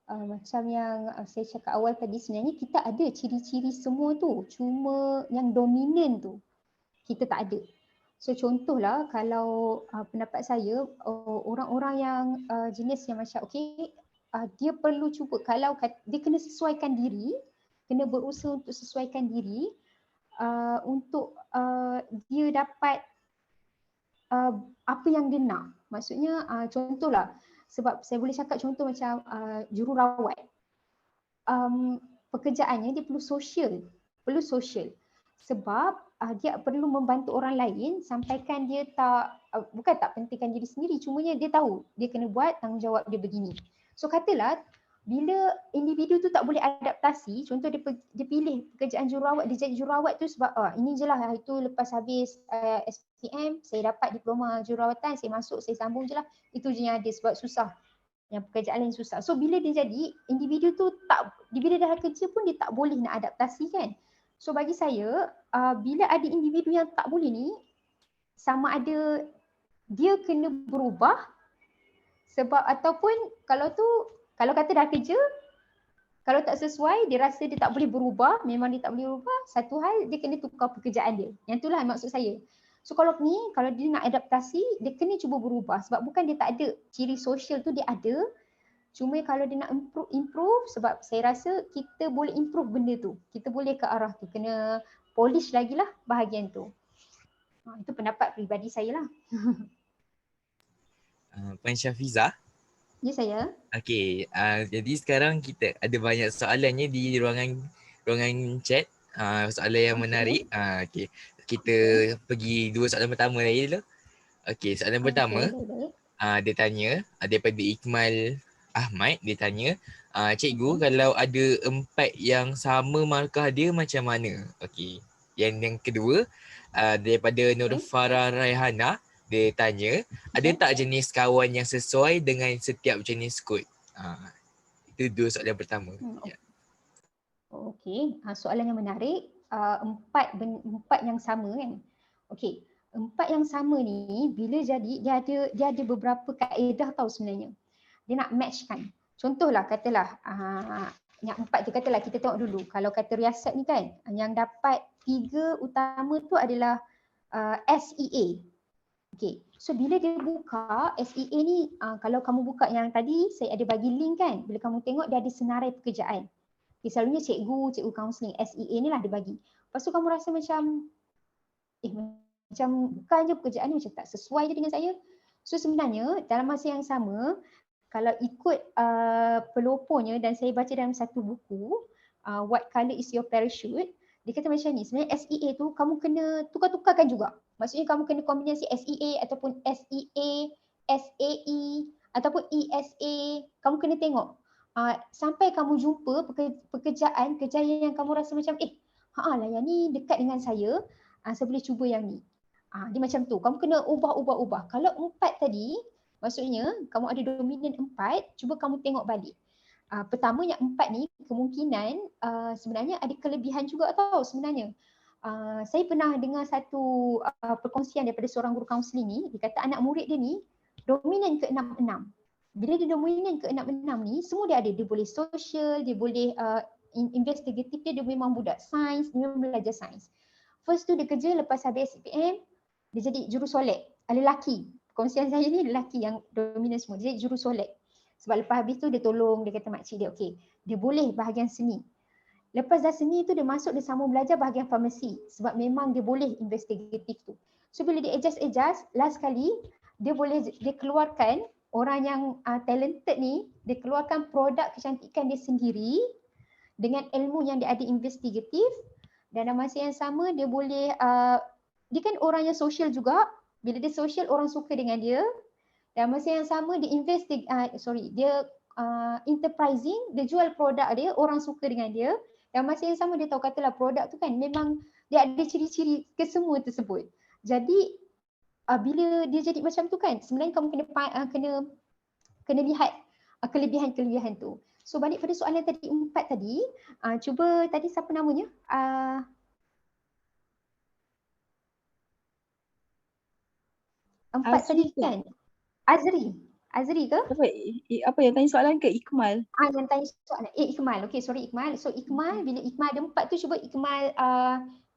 B: Macam yang saya cakap awal tadi, sebenarnya kita ada ciri-ciri semua tu, cuma yang dominan tu kita tak ada. So contohlah kalau pendapat saya, orang-orang yang jenis yang macam dia perlu cuba, kalau dia kena sesuaikan diri, kena berusaha untuk sesuaikan diri untuk dia dapat apa yang dia nak. Maksudnya contohlah, sebab saya boleh cakap contoh macam jururawat. Pekerjaannya dia perlu sosial. Sebab dia perlu membantu orang lain, sampaikan dia bukan tak pentingkan diri sendiri, cumanya dia tahu dia kena buat tanggungjawab dia begini. So katalah bila individu tu tak boleh adaptasi, contoh dia pilih pekerjaan jururawat, dia jadi jururawat tu sebab ini je lah, itu lepas habis SPM saya dapat diploma jururawatan, saya masuk, saya sambung je lah, itu je yang ada, sebab susah, yang pekerjaan lain susah. So bila dia jadi individu tu bila dah kerja pun dia tak boleh nak adaptasi kan. So bagi saya bila ada individu yang tak boleh ni, sama ada dia kena berubah, sebab ataupun kalau kata dah kerja, kalau tak sesuai, dia rasa dia tak boleh berubah, memang dia tak boleh berubah, satu hal dia kena tukar pekerjaan dia. Yang itulah maksud saya. So kalau dia nak adaptasi, dia kena cuba berubah, sebab bukan dia tak ada, ciri sosial tu dia ada, Cuma kalau dia nak improve sebab saya rasa kita boleh improve benda tu. Kita boleh ke arah tu. Kena polish lagi lah bahagian tu. Itu pendapat peribadi saya lah.
A: Puan Syafiza.
B: Ya saya.
A: Okey, jadi sekarang kita ada banyak soalannya di ruangan chat. Soalan yang menarik. Okey, kita pergi dua soalan pertama lagi dulu. Okey, soalan pertama.
B: Baik.
A: Dia tanya daripada Ikmal Ahmad, dia tanya, cikgu kalau ada 4 yang sama markah dia macam mana? Okey. Yang kedua, daripada Nur Farah Raihana, dia tanya, ada tak jenis kawan yang sesuai dengan setiap jenis kod? Itu dua soalan pertama. Ya.
B: Okey, soalan yang menarik. Empat yang sama kan? Okey, 4 yang sama ni bila jadi dia ada beberapa kaedah tau sebenarnya. Dia nak matchkan. Contohlah katalah yang 4 tu katalah kita tengok dulu. Kalau kata riasat ni kan, yang dapat 3 utama tu adalah SEA. Okay, so bila dia buka SEA ni, kalau kamu buka yang tadi saya ada bagi link kan, bila kamu tengok dia ada senarai pekerjaan. Okay, selalunya cikgu kaunseling SEA ni lah dia bagi. Lepas tu kamu rasa macam macam bukannya pekerjaan ni macam tak sesuai je dengan saya. So sebenarnya dalam masa yang sama, kalau ikut pelopornya dan saya baca dalam satu buku, What Color is Your Parachute, dia kata macam ni, sebenarnya SEA tu kamu kena tukar-tukarkan juga. Maksudnya kamu kena kombinasi SEA ataupun SEA, SAE ataupun ESA. Kamu kena tengok sampai kamu jumpa pekerjaan, kejayaan yang kamu rasa macam lah yang ni dekat dengan saya boleh cuba yang ni. Dia macam tu, kamu kena ubah. Kalau 4 tadi, maksudnya kamu ada dominan 4, cuba kamu tengok balik. Pertama yang 4 ni kemungkinan sebenarnya ada kelebihan juga tau sebenarnya. Saya pernah dengar satu perkongsian daripada seorang guru kaunseling ni, dia kata anak murid dia ni dominan ke 6-6. Bila dia dominan ke 6-6 ni, semua dia ada. Dia boleh social, dia boleh investigatif, dia memang budak sains, dia memang belajar sains. First tu dia kerja lepas habis SPM, dia jadi jurusolek. Lelaki. Perkongsian saya ni lelaki yang dominan semua. Dia jadi jurusolek. Sebab lepas habis tu dia tolong, dia kata makcik dia, okey, dia boleh bahagian seni. Lepas dah seni tu dia masuk, dia sambung belajar bahagian farmasi. Sebab memang dia boleh investigatif tu. So bila dia adjust, last kali dia keluarkan orang yang talented ni, dia keluarkan produk kecantikan dia sendiri dengan ilmu yang dia ada investigatif, dan dalam masa yang sama dia boleh, dia kan orang yang social juga, bila dia social orang suka dengan dia. Dan masa yang sama dia enterprising, dia jual produk dia, orang suka dengan dia. Dan masa yang sama dia tahu katalah produk tu kan memang dia ada ciri-ciri kesemua tersebut. Jadi bila dia jadi macam tu kan, sebenarnya kamu kena lihat kelebihan-kelebihan tu. So balik pada soalan tadi 4 tadi, cuba tadi siapa namanya? Empat tadi kan? Azri ke?
C: Apa yang tanya soalan ke Ikmal?
B: Yang tanya soalan. Ikmal. Okay, sorry Ikmal. So Ikmal, bila Ikmal ada 4 tu, cuba Ikmal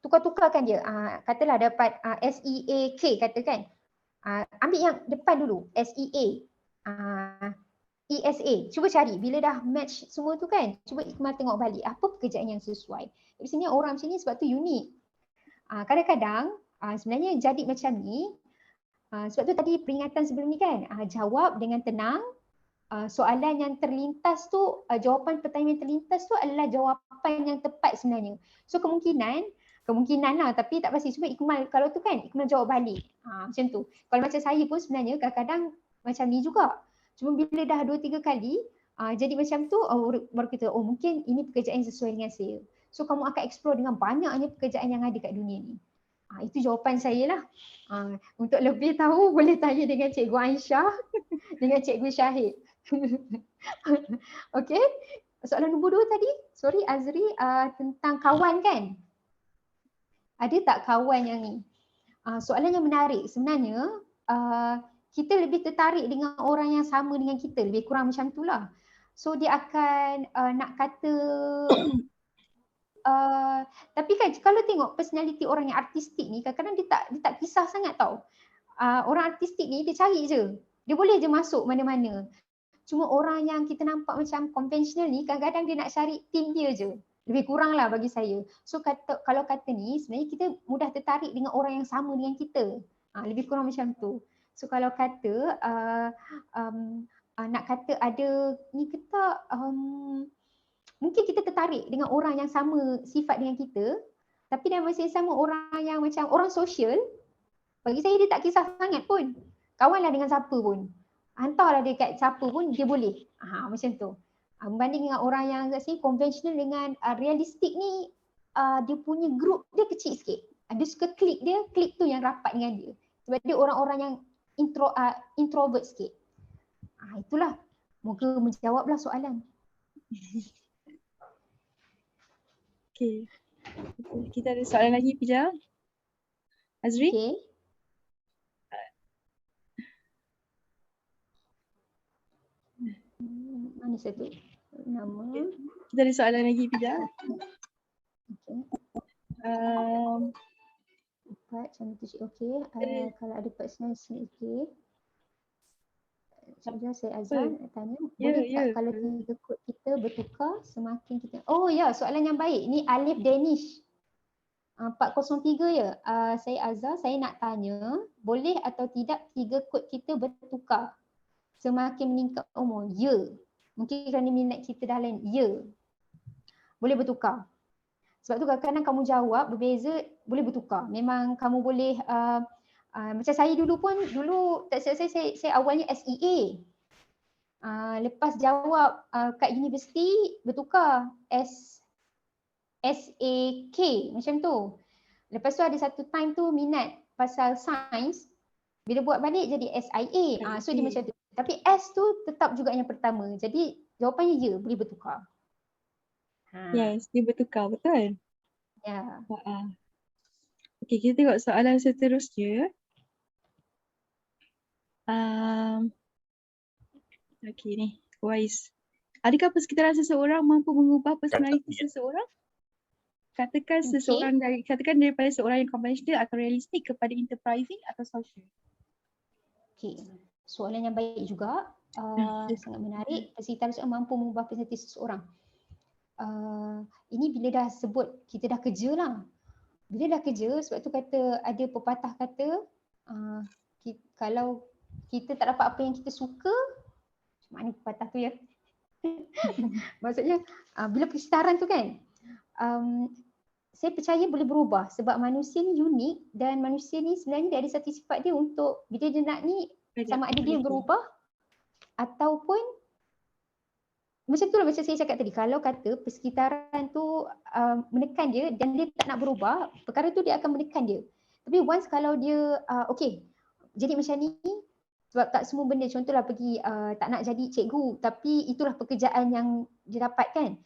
B: tukar-tukarkan dia. Katalah dapat SEAK katakan. Ambil yang depan dulu, SEA. ESA. Cuba cari. Bila dah match semua tu kan, cuba Ikmal tengok balik apa pekerjaan yang sesuai. Di sini orang macam ni sebab tu unik. Kadang-kadang sebenarnya jadi macam ni, sebab tu tadi peringatan sebelum ni kan, jawab dengan tenang. Soalan yang terlintas tu, jawapan pertanyaan yang terlintas tu adalah jawapan yang tepat sebenarnya. So kemungkinan lah, tapi tak pasti. Cuba Ikmal, kalau tu kan Ikmal jawab balik. Macam tu. Kalau macam saya pun sebenarnya kadang-kadang macam ni juga. Cuma bila dah 2-3 kali jadi macam tu, baru kita mungkin ini pekerjaan yang sesuai dengan saya. So kamu akan explore dengan banyaknya pekerjaan yang ada kat dunia ni. Itu jawapan saya lah. Untuk lebih tahu boleh tanya dengan Cikgu Aisyah dengan Cikgu Syahid. Okay. Soalan nombor 2 tadi, sorry Azri, tentang kawan kan? Ada tak kawan yang ni? Soalan yang menarik sebenarnya, kita lebih tertarik dengan orang yang sama dengan kita, lebih kurang macam tu lah. So dia akan nak kata tapi kan kalau tengok personality orang yang artistik ni, kadang-kadang dia tak kisah sangat tau. Orang artistik ni dia cari je. Dia boleh je masuk mana-mana. Cuma orang yang kita nampak macam konvensional ni kadang-kadang dia nak cari team dia je. Lebih kurang lah bagi saya. So kalau kata ni sebenarnya kita mudah tertarik dengan orang yang sama dengan kita. Lebih kurang macam tu. So kalau kata nak kata ada ni ke tak, mungkin kita tertarik dengan orang yang sama sifat dengan kita, tapi dalam masa yang sama orang yang macam orang sosial, bagi saya dia tak kisah sangat pun. Kawanlah dengan siapa pun. Hantarlah dia kat siapa pun dia boleh. Macam tu. Berbanding dengan orang yang konvensional dengan realistik ni, dia punya group dia kecil sikit. Dia suka klik tu yang rapat dengan dia. Sebab dia orang-orang yang introvert sikit. Itulah. Moga menjawablah soalan.
C: Okay. Kita ada soalan lagi, Pija. Azri?
B: Okay. Mana satu? Nama.
C: Kita ada soalan lagi, Pija.
B: Okay. Empat, okay. Kalau ada personal okay. Sekejap saya Azan nak tanya. Boleh tak kalau 3 kod kita bertukar semakin kita. Oh ya, soalan yang baik. Ni Alif Danish. 403 ya. Saya Azhar, saya nak tanya, boleh atau tidak 3 kod kita bertukar semakin meningkat umur? Ya. Mungkin kerana minat kita dah lain. Ya. Boleh bertukar. Sebab tu kadang-kadang kamu jawab berbeza, boleh bertukar. Memang kamu boleh macam saya dulu tak silap saya awalnya SEA. Lepas jawab kat universiti bertukar SAK macam tu. Lepas tu ada satu time tu minat pasal sains, bila buat balik jadi SIA. So dia macam tu. Tapi S tu tetap juga yang pertama. Jadi jawapannya ya, boleh bertukar.
C: Yes, dia bertukar, betul?
B: Ya.
C: Okay, kita tengok soalan seterusnya. Okay ni, Wais. Adakah persekitaran seseorang mampu mengubah personaliti seseorang? Katakan daripada seorang yang konvensional atau realistik kepada enterprising atau social.
B: Okay, soalan yang baik juga. Sangat menarik. Persekitaran seseorang mampu mengubah personaliti seseorang. Ini bila dah sebut kita dah kerja lah. Bila dah kerja, sebab tu kata ada pepatah kata kalau kita tak dapat apa yang kita suka, macam mana pepatah tu ya? Maksudnya bila persekitaran tu kan, saya percaya boleh berubah sebab manusia ni unik dan manusia ni sebenarnya dia ada satu sifat dia untuk bila dia nak ni sama ada dia berubah ataupun macam tu lah macam saya cakap tadi, kalau kata persekitaran tu menekan dia dan dia tak nak berubah, perkara tu dia akan menekan dia. Tapi once kalau dia okay, jadi macam ni sebab tak semua benda, contohlah pergi tak nak jadi cikgu tapi itulah pekerjaan yang dia dapat kan.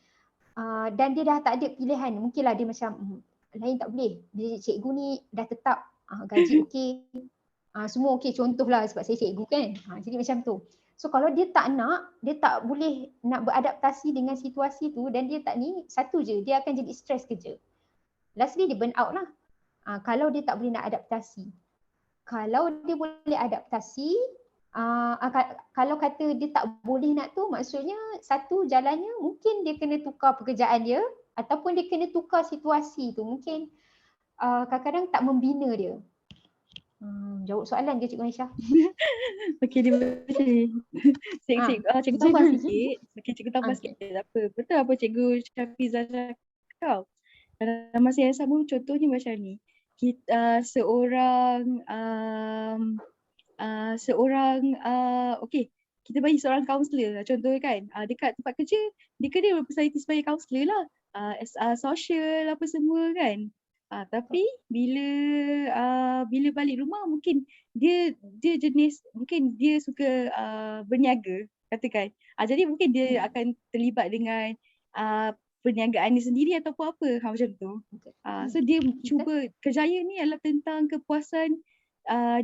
B: Dan dia dah tak ada pilihan, mungkinlah dia macam lain tak boleh, dia cikgu ni dah tetap gaji okey, semua okey, contohlah sebab saya cikgu kan. Jadi macam tu. So kalau dia tak nak, dia tak boleh nak beradaptasi dengan situasi tu dan dia tak ni, satu je, dia akan jadi stres kerja. Lastly dia burn out lah. Kalau dia tak boleh nak adaptasi. Kalau dia boleh adaptasi, kalau kata dia tak boleh nak tu, maksudnya satu jalannya mungkin dia kena tukar pekerjaan dia ataupun dia kena tukar situasi tu. Mungkin kadang-kadang tak membina dia. Jawab soalan ke Cikgu Aisyah?
C: Okey, dia macam ni. Cikgu tambah sikit. Okey, cikgu tambah sikit. Tak apa. Betul apa Cikgu Syafizah cakap. Dalam masa yang sama, contohnya macam ni. Okey, kita bagi seorang kaunselor contohnya kan, dekat tempat kerja dia kena berpersalitis sebagai kaunselor lah, social apa semua kan. Tapi bila balik rumah mungkin dia jenis, mungkin dia suka berniaga katakan. Jadi mungkin dia akan terlibat dengan perniagaan dia sendiri ataupun apa macam tu. So dia cuba, kerjaya ni adalah tentang kepuasan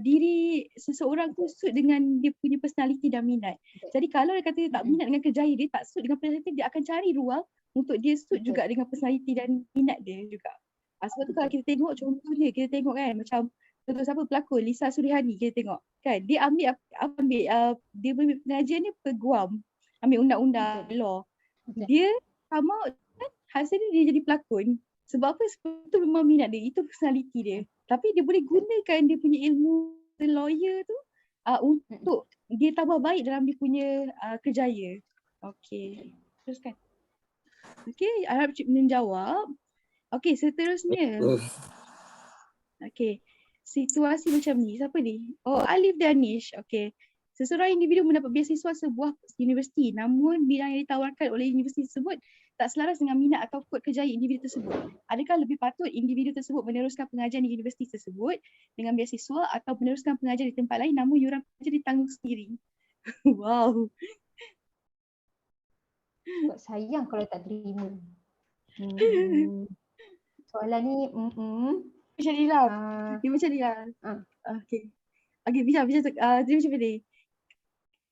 C: diri seseorang tu suit dengan dia punya personality dan minat. Jadi kalau dia kata dia tak minat dengan kerjaya dia, tak suit dengan personality, dia akan cari ruang untuk dia suit juga dengan personality dan minat dia juga. Sebab tu kalau kita tengok contohnya, kita tengok kan macam contoh siapa pelakon Lisa Surihani, kita tengok kan dia ambil dia punya pengajian ni peguam ambil undang-undang law.
B: Betul.
C: Dia come out kan, hasilnya dia jadi pelakon. Sebab apa? Sebab tu memang minat dia, itu personality dia. Tapi dia boleh gunakan dia punya ilmu lawyer tu untuk dia tambah baik dalam dia punya kerjaya. Okey, teruskan. Okey, harap Cik menjawab. Okey, seterusnya. Okey, situasi macam ni. Siapa ni? Oh, Alif Danish. Okey. Seseorang individu mendapat beasiswa sebuah universiti, namun bidang yang ditawarkan oleh universiti tersebut tak selaras dengan minat atau kod kerjaya individu tersebut. Adakah lebih patut individu tersebut meneruskan pengajian di universiti tersebut dengan beasiswa atau meneruskan pengajian di tempat lain namun yuran pengajian ditanggung sendiri? Wow.
B: Buat sayang kalau tak terima. Soalan ni
C: Macam ni lah.
B: ah,
C: Dia macam ni lah.
B: ah.
C: Okey. Okey, dia macam ni.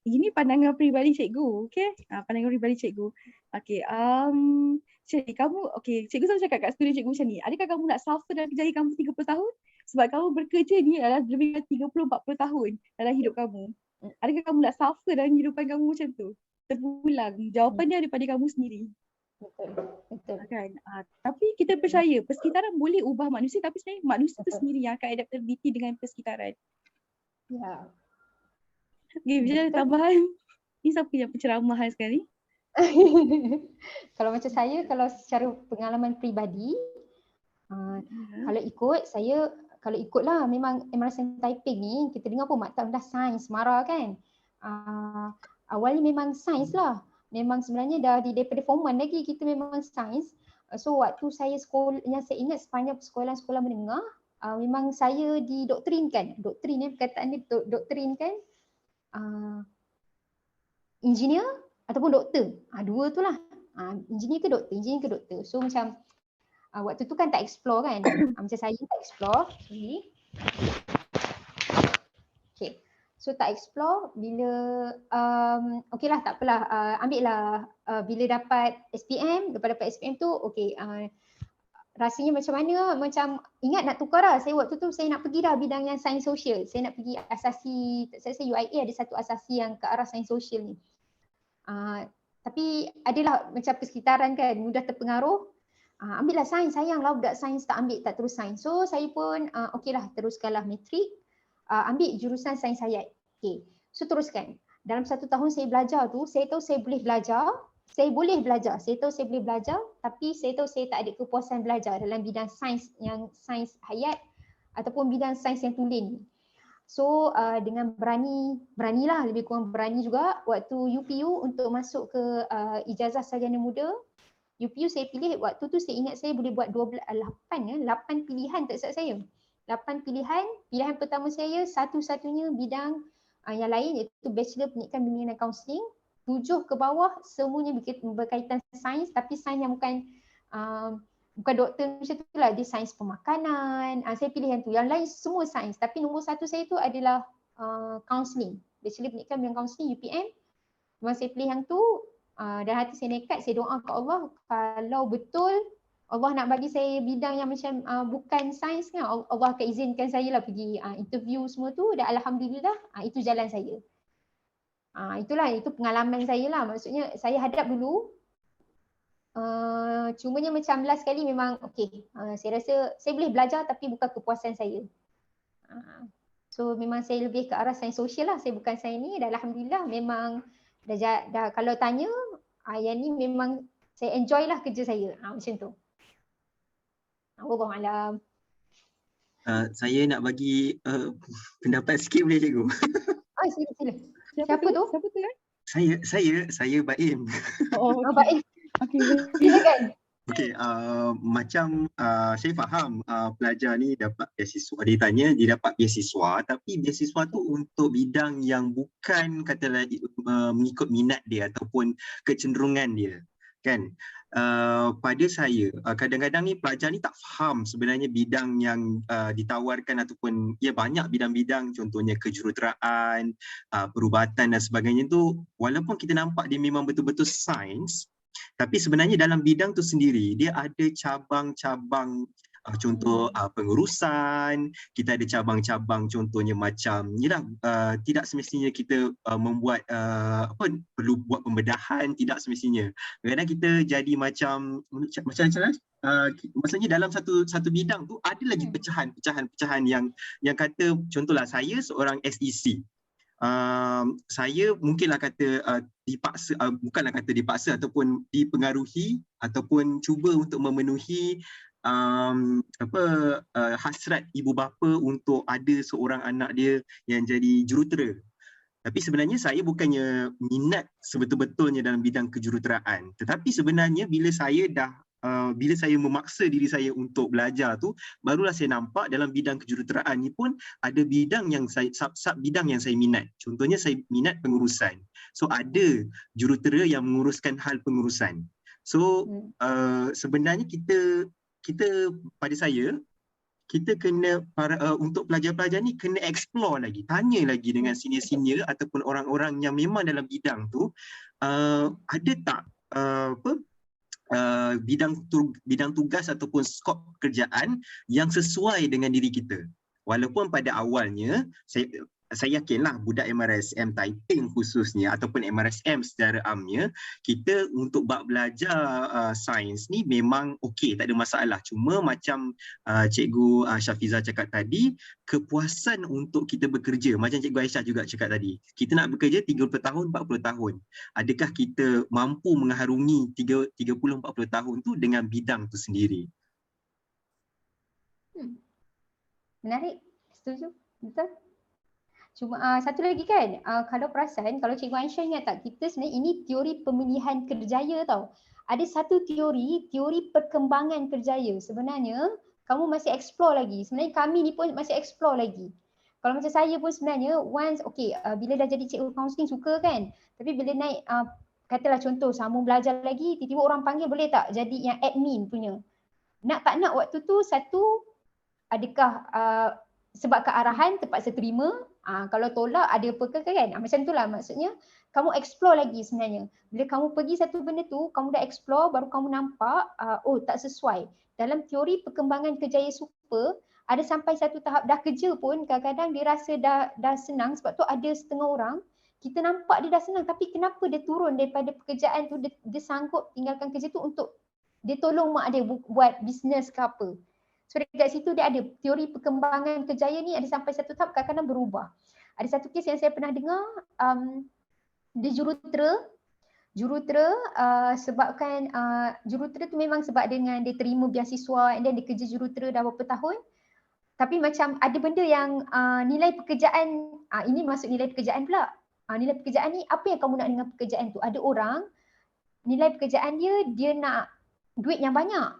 C: Ini pandangan peribadi cikgu, okey? Pandangan peribadi cikgu. Okey, Cik, kamu, okey, cikgu selalu cakap kat student cikgu macam ni, adakah kamu nak suffer dalam kerjaya kamu 30 tahun? Sebab kamu bekerja ni adalah lebih dari 30-40 tahun dalam hidup kamu. Adakah kamu nak suffer dalam kehidupan kamu macam tu? Terpulang, jawapannya daripada kamu sendiri.
B: Betul.
C: Kan? Tapi kita percaya persekitaran boleh ubah manusia, tapi sebenarnya manusia tu sendiri yang akan adaptability dengan persekitaran.
B: Ya.
C: Okay, macam mana tambahan? Ni siapa yang penceramahan sekarang ni?
B: Kalau macam saya, kalau secara pengalaman peribadi, kalau ikutlah memang Emerson Taiping ni, kita dengar pun mata rendah sains, marah kan. Awalnya memang sains lah. Memang sebenarnya daripada form 1 lagi kita memang sains. So waktu saya sekolah, yang saya ingat sepanjang sekolah menengah, memang saya didoktrinkan. Doktrin perkataan ni doktrinkan engineer ataupun doktor. Dua tu lah. Engineer ke doktor. So macam waktu tu kan tak explore kan. Macam saya tak explore. Okay. So tak explore bila okey lah tak apalah, ambil lah bila dapat SPM, lepas dapat SPM tu okey, rasanya macam mana, macam ingat nak tukar lah. Saya waktu tu saya nak pergi dah bidang yang sains sosial. Saya nak pergi asasi, saya UIA ada satu asasi yang ke arah sains sosial ni. Tapi adalah macam persekitaran kan, mudah terpengaruh. Ambil lah sains, sayang lah budak sains tak ambil, tak terus sains. So saya pun okey lah, teruskanlah matrik. Ambil jurusan sains hayat. Okay. So teruskan. Dalam 1 tahun saya belajar tu, saya tahu saya boleh belajar. Saya tahu saya boleh belajar, tapi saya tahu saya tak ada kepuasan belajar dalam bidang sains yang sains hayat ataupun bidang sains yang tulen ni. So dengan beranilah, lebih kurang berani juga waktu UPU untuk masuk ke ijazah sarjana muda. UPU saya pilih waktu tu, saya ingat saya boleh buat 8 pilihan tak silap saya. 8 pilihan. Pilihan pertama saya satu-satunya bidang yang lain iaitu Bachelor Pendidikan Bimbingan dan Kaunseling. 7 ke bawah semuanya berkaitan sains, tapi sains yang bukan doktor macam tu lah, dia sains pemakanan. Saya pilih yang tu. Yang lain semua sains, tapi nombor 1 saya tu adalah kaunseling. Bachelor Pendidikan Bimbingan Kaunseling UPM. Memang saya pilih yang tu. Dan hati saya nekat, saya doa ke Allah, kalau betul Allah nak bagi saya bidang yang macam bukan sains kan, Allah akan izinkan saya lah pergi interview semua tu, dan alhamdulillah itu jalan saya. Itulah, itu pengalaman saya lah. Maksudnya saya hadap dulu, cumanya macam last kali memang okey, saya rasa saya boleh belajar tapi bukan kepuasan saya. So memang saya lebih ke arah sains sosial lah, saya bukan sains ni, dan alhamdulillah memang dah kalau tanya yang ni memang saya enjoy lah kerja saya, macam tu. Wallahualam.
D: Saya nak bagi pendapat sikit boleh cikgu?
B: Sila. Siapa tu?
D: Saya Baim.
C: Oh,
B: Baik.
C: Okey.
B: Silakan.
D: Okey, macam saya faham pelajar ni dapat beasiswa, dia tanya dia dapat beasiswa, tapi beasiswa tu untuk bidang yang bukan katalah mengikut minat dia ataupun kecenderungan dia, kan? Pada saya kadang-kadang ni pelajar ni tak faham sebenarnya bidang yang ditawarkan ataupun banyak bidang-bidang, contohnya kejuruteraan, perubatan dan sebagainya tu, walaupun kita nampak dia memang betul-betul sains, tapi sebenarnya dalam bidang tu sendiri dia ada cabang-cabang Contoh pengurusan, kita ada cabang-cabang contohnya macam tidak semestinya kita membuat perlu buat pembedahan, tidak semestinya. Kadang-kadang kita jadi macam maksudnya dalam satu bidang tu ada lagi pecahan-pecahan yang kata contohlah saya seorang SEC. Saya mungkinlah kata dipaksa, bukanlah kata dipaksa ataupun dipengaruhi ataupun cuba untuk memenuhi hasrat ibu bapa untuk ada seorang anak dia yang jadi jurutera. Tapi sebenarnya saya bukannya minat sebetul-betulnya dalam bidang kejuruteraan. Tetapi sebenarnya bila saya memaksa diri saya untuk belajar tu, barulah saya nampak dalam bidang kejuruteraan ni pun ada bidang yang sub bidang yang saya minat. Contohnya saya minat pengurusan. So ada jurutera yang menguruskan hal pengurusan. So sebenarnya kita pada saya kita kena untuk pelajar-pelajar ni kena explore lagi, tanya lagi dengan senior-senior ataupun orang-orang yang memang dalam bidang tu ada tak bidang tugas ataupun skop pekerjaan yang sesuai dengan diri kita. Walaupun pada awalnya saya yakinlah budak MRSM Taiping khususnya ataupun MRSM secara amnya, kita untuk bab belajar sains ni memang okey, tak ada masalah. Cuma macam Cikgu Syafizah cakap tadi, kepuasan untuk kita bekerja, macam Cikgu Aisyah juga cakap tadi, kita nak bekerja 30 tahun, 40 tahun. Adakah kita mampu mengharungi 30-40 tahun tu dengan bidang tu sendiri?
B: Menarik, setuju, betul. Cuma satu lagi kan, kalau perasan, kalau Cikgu Aisyah ingat tak, kita sebenarnya ini teori pemilihan kerjaya tau. Ada satu teori perkembangan kerjaya. Sebenarnya kamu masih explore lagi. Sebenarnya kami ni pun masih explore lagi. Kalau macam saya pun sebenarnya once, bila dah jadi cikgu counselling suka kan. Tapi bila naik, katalah contoh sambung belajar lagi, tiba-tiba orang panggil boleh tak jadi yang admin punya. Nak tak nak waktu tu satu, adakah sebab kearahan terpaksa terima, kalau tolak ada apa ke kan, macam itulah maksudnya kamu explore lagi sebenarnya. Bila kamu pergi satu benda tu, kamu dah explore, baru kamu nampak tak sesuai. Dalam teori perkembangan kerjaya super, ada sampai satu tahap dah kerja pun kadang-kadang dia rasa dah senang, sebab tu ada setengah orang kita nampak dia dah senang tapi kenapa dia turun daripada pekerjaan tu, dia sanggup tinggalkan kerja tu untuk dia tolong mak dia buat bisnes ke apa. So dekat situ dia ada teori perkembangan kerjaya ni, ada sampai satu tahap kadang-kadang berubah. Ada satu kes yang saya pernah dengar, dia jurutera sebabkan jurutera tu memang sebab dengan dia terima beasiswa and then dia kerja jurutera dah berapa tahun. Tapi macam ada benda yang nilai pekerjaan, ini masuk nilai pekerjaan pula. Nilai pekerjaan ni apa yang kamu nak dengan pekerjaan tu? Ada orang nilai pekerjaan dia nak duit yang banyak.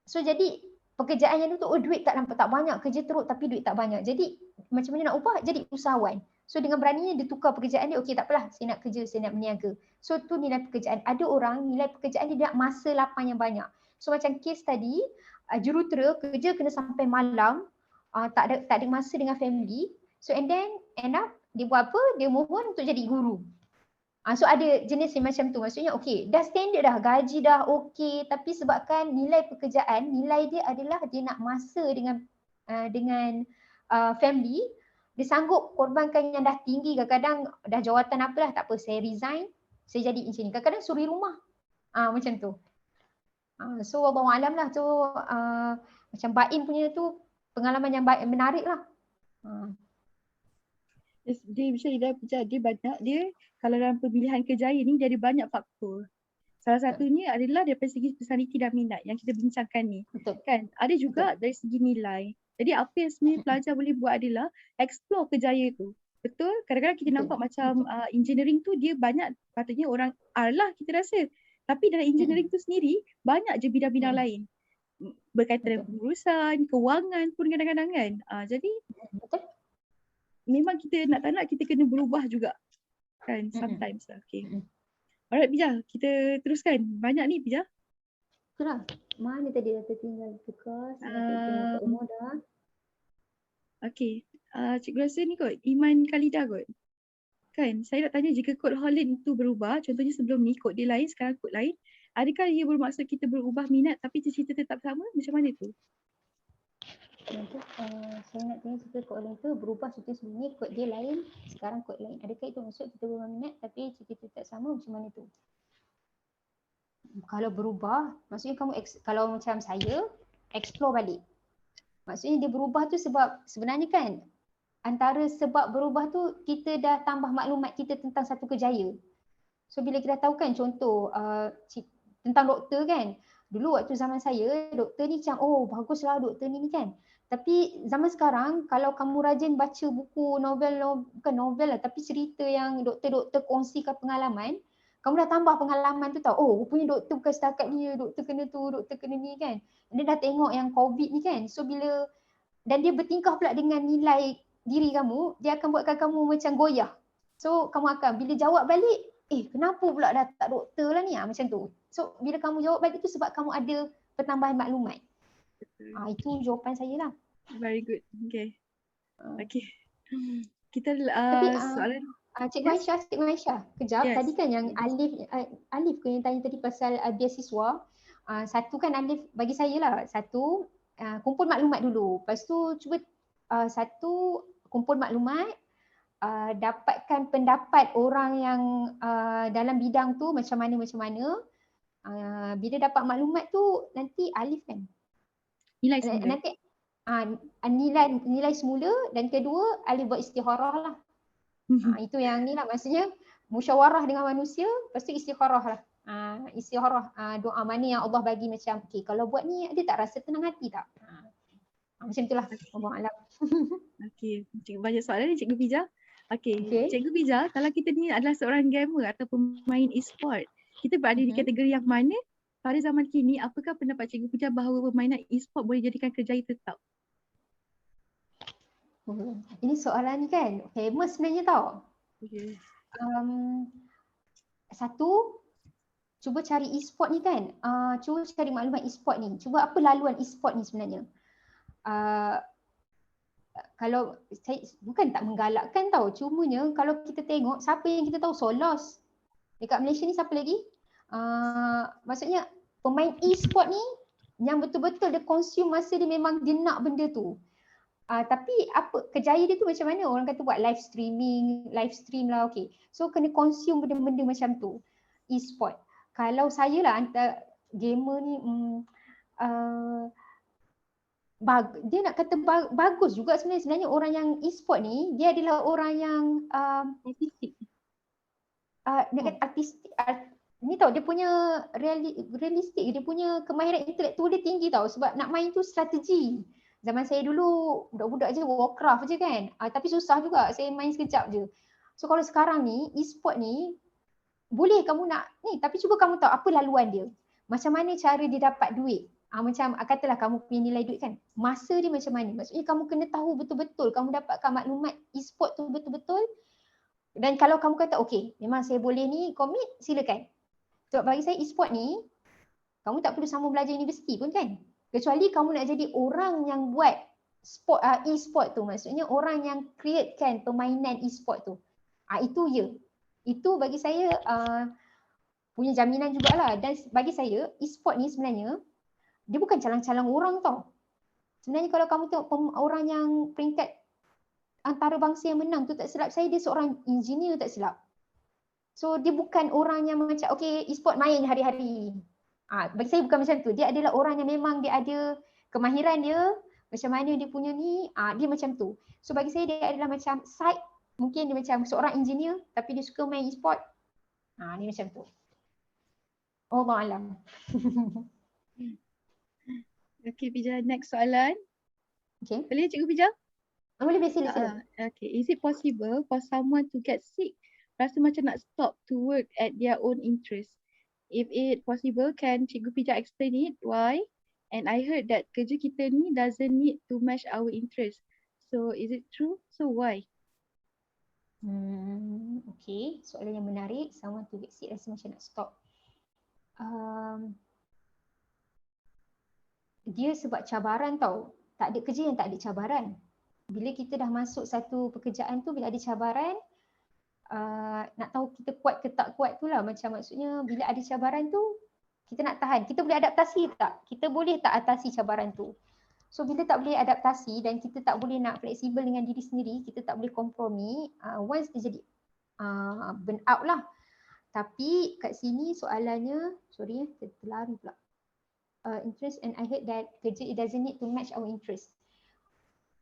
B: So jadi pekerjaan yang tu duit tak nampak tak banyak, kerja teruk tapi duit tak banyak. Jadi macam mana nak ubah? Jadi usahawan. So dengan beraninya dia tukar pekerjaan dia, okey tak apalah, saya nak kerja, saya nak berniaga. So tu nilai pekerjaan. Ada orang nilai pekerjaan dia nak masa lapang yang banyak. So macam kes tadi, jurutera kerja kena sampai malam, tak ada masa dengan family. So and then end up dia buat apa? Dia mohon untuk jadi guru. So ada jenis yang macam tu, maksudnya okey, dah standard dah, gaji dah okey, tapi sebabkan nilai pekerjaan, nilai dia adalah dia nak masa dengan family, dia sanggup korbankan yang dah tinggi, kadang-kadang dah jawatan apa dah, tak apa, saya resign, saya jadi macam ni. Kadang-kadang suri rumah, macam tu. So wallahualam lah tu, macam Baim punya tu pengalaman yang menarik lah.
C: Dia bisa dia banyak, dia kalau dalam pemilihan kerjaya ni dia ada banyak faktor. Salah satunya adalah daripada segi personality dan minat yang kita bincangkan ni.
B: Betul.
C: Kan? Ada juga dari segi nilai. Jadi apa yang sebenarnya pelajar boleh buat adalah explore kerjaya tu. Betul? Kadang-kadang kita nampak macam engineering tu dia banyak patutnya orang R lah kita rasa. Tapi dalam engineering tu sendiri banyak je bidang-bidang lain. Berkaitan dengan pengurusan, kewangan pun kadang-kadang kan. Jadi memang kita nak tak nak kita kena berubah juga kan sometimes lah. Okay. Alright Pijah, kita teruskan. Banyak ni Pijah.
B: Itulah. Mana tadi dah tertinggal tukar. Umur dah.
C: Okay. Cikgu rasa ni kot, Iman Khalidah kot. Kan, saya nak tanya jika kod Holland itu berubah, contohnya sebelum ni kod dia lain, sekarang kod lain, adakah ia bermaksud kita berubah minat tapi cita-cita tetap sama? Macam mana tu?
B: Nanti saya nak tanya cerita kod lain tu berubah cerita sebelum ni kod dia lain, sekarang kod lain. Adakah itu maksud kita berubah minat tapi cerita tu tak sama, macam mana tu? Kalau berubah, maksudnya kamu kalau macam saya explore balik. Maksudnya dia berubah tu sebab sebenarnya kan antara sebab berubah tu kita dah tambah maklumat kita tentang satu kejaya. So bila kita tahu kan contoh tentang doktor kan. Dulu waktu zaman saya doktor ni macam oh baguslah doktor ni kan. Tapi zaman sekarang kalau kamu rajin baca buku bukan novel lah tapi cerita yang doktor-doktor kongsikan pengalaman, kamu dah tambah pengalaman tu tau. Oh rupanya doktor bukan setakat dia, doktor kena tu, doktor kena ni kan. Dia dah tengok yang COVID ni kan. So bila dan dia bertingkah pula dengan nilai diri kamu, dia akan buatkan kamu macam goyah. So kamu akan bila jawab balik, kenapa pula dah tak doktor lah ni, macam tu. So bila kamu jawab balik tu sebab kamu ada pertambahan maklumat. Itu jawapan saya lah.
C: Very good. Okay. Okay. Kita
B: Tapi
C: soalan
B: Cikgu Aisyah, kejap.
C: Yes.
B: Tadi kan yang Alif ke yang tanya tadi pasal beasiswa. Satu kan Alif bagi saya lah, satu kumpul maklumat dulu. Lepas tu cuba satu kumpul maklumat, dapatkan pendapat orang yang dalam bidang tu macam mana. Bila dapat maklumat tu nanti Alif kan
C: nilai semula.
B: nanti nilai semula dan kedua Alif buat istikharah lah. Itu yang ni lah, maksudnya musyawarah dengan manusia, lepas tu istikharah lah. Istikharah doa mana yang Allah bagi macam kalau buat ni dia tak rasa tenang hati tak? Macam itulah. Allah alam.
C: Okey, banyak soalan ni Cikgu Pija. Okey,
B: Okay.
C: Cikgu Pija, kalau kita ni adalah seorang gamer atau pemain e-sport, kita berada di kategori yang mana? Pada zaman kini, apakah pendapat Cikgu Pija bahawa permainan e-sport boleh jadikan kerjaya tetap?
B: Ini soalan ni kan famous sebenarnya tau.
C: Okay.
B: Satu, cuba cari e-sport ni kan. Cuba cari maklumat e-sport ni. Cuba apa laluan e-sport ni sebenarnya. Kalau saya bukan tak menggalakkan tau. Cumanya kalau kita tengok siapa yang kita tahu Solos. Dekat Malaysia ni siapa lagi? Maksudnya pemain e-sport ni yang betul-betul dia consume masa dia memang dia nak benda tu. Tapi apa kejaya dia tu macam mana? Orang kata buat live stream lah, okay. So kena consume benda-benda macam tu. E-sport. Kalau saya lah antara gamer ni dia nak kata bagus juga sebenarnya orang yang e-sport ni dia adalah orang yang
C: Artistik.
B: artistik. Ni tau dia punya realistik, dia punya kemahiran intelektual dia tinggi tau sebab nak main tu strategi. Zaman saya dulu budak-budak je Warcraft je kan. Tapi susah juga, saya main sekejap je. So kalau sekarang ni e-sport ni boleh kamu nak ni tapi cuba kamu tahu apa laluan dia. Macam mana cara dia dapat duit. Macam katalah kamu punya nilai duit kan. Masa dia macam mana. Maksudnya kamu kena tahu betul-betul. Kamu dapatkan maklumat e-sport tu betul-betul. Dan kalau kamu kata okay memang saya boleh ni commit, silakan. Sebab bagi saya e-sport ni kamu tak perlu sambung belajar universiti pun kan. Kecuali kamu nak jadi orang yang buat e-sport tu. Maksudnya orang yang createkan permainan e-sport tu. Itu ya. Itu bagi saya punya jaminan jugalah. Dan bagi saya e-sport ni sebenarnya dia bukan calang-calang orang tau. Sebenarnya kalau kamu tengok orang yang peringkat antarabangsa yang menang tu tak silap saya dia seorang engineer tak silap. So dia bukan orang yang macam okay e-sport main hari-hari. Bagi saya bukan macam tu. Dia adalah orang yang memang dia ada kemahiran dia, macam mana dia punya ni, dia macam tu. So bagi saya dia adalah macam side, mungkin dia macam seorang engineer tapi dia suka main e-sport. Dia macam tu. Allah alam.
C: Okay, Pija, next soalan.
B: Okay.
C: Boleh Cikgu Pija?
B: Boleh sila.
C: Okay, is it possible for someone to get sick, rasa macam nak stop to work at their own interest? If it possible, can Cikgu Pija explain it? Why? And I heard that kerja kita ni doesn't need to match our interest. So is it true? So why?
B: Okay, soalan yang menarik. Someone to get sick rasa macam nak stop. Dia sebab cabaran tau. Tak ada kerja yang tak ada cabaran. Bila kita dah masuk satu pekerjaan tu, bila ada cabaran, nak tahu kita kuat ke tak kuat tu lah. Macam maksudnya bila ada cabaran tu, kita nak tahan. Kita boleh adaptasi tak? Kita boleh tak atasi cabaran tu? So bila tak boleh adaptasi dan kita tak boleh nak fleksibel dengan diri sendiri, kita tak boleh kompromi, once dia jadi burn out lah. Tapi kat sini soalannya, sorry terlari pula. Interest, and I heard that kerja it doesn't need to match our interest.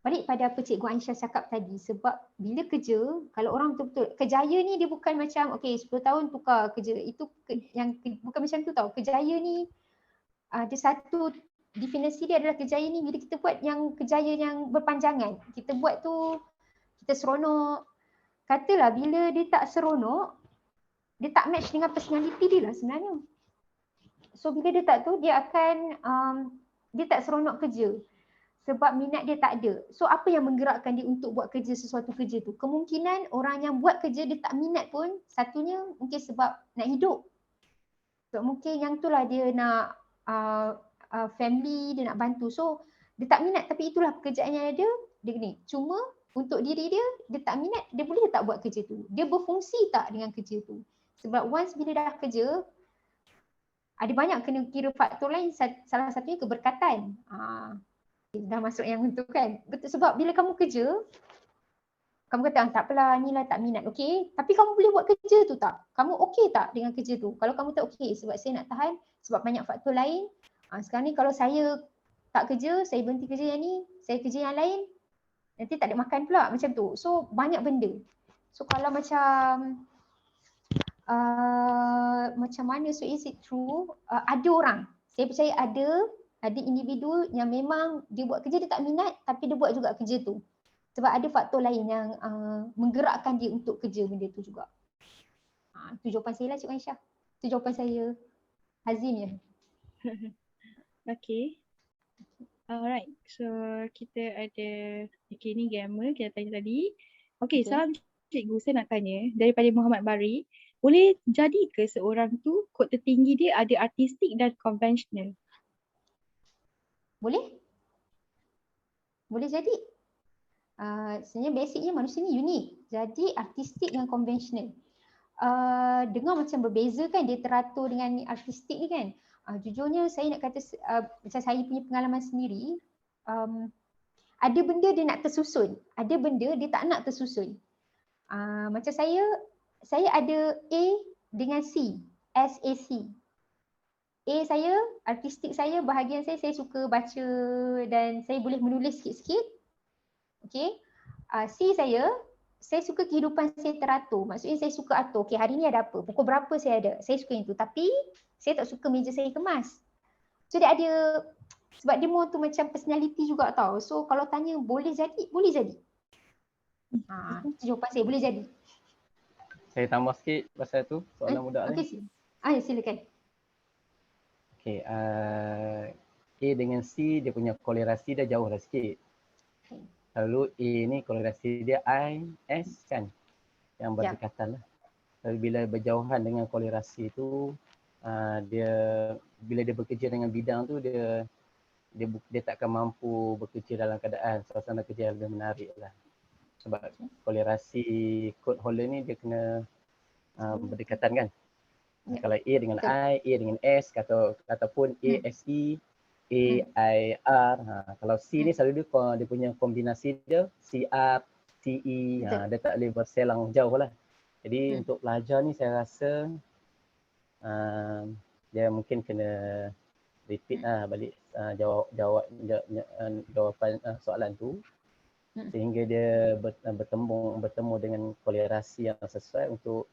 B: Balik pada apa Cikgu Aisyah cakap tadi, sebab bila kerja, kalau orang betul-betul, kejaya ni dia bukan macam okay 10 tahun tukar kerja, itu bukan macam tu tau. Kejaya ni ada satu definisi dia adalah kejaya ni bila kita buat yang kejaya yang berpanjangan. Kita buat tu, kita seronok. Katalah bila dia tak seronok, dia tak match dengan personality dia lah sebenarnya. So bila dia tak tu, dia akan, dia tak seronok kerja. Sebab minat dia tak ada. So apa yang menggerakkan dia untuk buat kerja sesuatu kerja tu? Kemungkinan orang yang buat kerja dia tak minat pun, satunya mungkin sebab nak hidup. So mungkin yang tu lah dia nak family, dia nak bantu. So dia tak minat tapi itulah pekerjaan yang ada, dia ni. Cuma untuk diri dia, dia tak minat, dia boleh tak buat kerja tu? Dia berfungsi tak dengan kerja tu? Sebab once bila dah kerja, ada banyak kena kira faktor lain, salah satunya keberkatan. Dah masuk yang itu kan. Betul, sebab bila kamu kerja, kamu kata tak apalah, ni lah tak minat, okey. Tapi kamu boleh buat kerja tu tak? Kamu okey tak dengan kerja tu? Kalau kamu tak okey sebab saya nak tahan, sebab banyak faktor lain. Sekarang ni kalau saya tak kerja, saya berhenti kerja yang ni, saya kerja yang lain, nanti tak ada makan pula macam tu. So banyak benda. So kalau macam mana, so is it true? Ada orang, saya percaya ada individu yang memang dia buat kerja dia tak minat tapi dia buat juga kerja tu. Sebab ada faktor lain yang menggerakkan dia untuk kerja benda tu juga. Itu jawapan saya lah Cik Aisyah. Itu jawapan saya. Hazim ya.
C: Okay. Alright. So kita ada, okay ni gamer kita tanya tadi. Okay, salam cikgu, saya nak tanya daripada Muhammad Bari. Boleh jadi ke seorang tu kod tertinggi dia ada artistik dan konvensional?
B: Boleh? Boleh jadi. Sebenarnya basicnya manusia ni unik. Jadi artistik dengan konvensional. Dengar macam berbeza kan, dia teratur dengan artistik ni kan. Jujurnya saya nak kata macam saya punya pengalaman sendiri, ada benda dia nak tersusun, ada benda dia tak nak tersusun. Macam saya ada A dengan C, SAC. A saya, artistik saya, bahagian saya suka baca dan saya boleh menulis sikit-sikit. Okay. C saya suka kehidupan saya teratur. Maksudnya saya suka atur. Okay, hari ni ada apa? Pukul berapa saya ada? Saya suka yang tu. Tapi saya tak suka meja saya kemas. So dia ada, sebab dia more tu macam personality juga tau. So kalau tanya boleh jadi, boleh jadi. Itu jawapan saya, boleh jadi.
E: Saya tambah sikit pasal tu, soalan mudah ni.
B: Okay, silakan.
E: Okay, A dengan C dia punya kolerasi dah jauh dah sikit. Lalu A ni kolerasi dia I, S kan, yang berdekatan lah. Lalu bila berjauhan dengan kolerasi tu, dia bila dia bekerja dengan bidang tu, dia takkan mampu bekerja dalam keadaan suasana kerja yang lebih menarik lah. Sebab kolerasi code holder ni dia kena berdekatan kan. Kalau A dengan I, A dengan S, ataupun ASE, AIR. Kalau C ni selalu dia punya kombinasi dia CR, CE. Dia tak boleh berselang jauh lah. Jadi untuk pelajar ni saya rasa dia mungkin kena repeat balik jawapan soalan tu sehingga dia bertemu dengan kolerasi yang sesuai untuk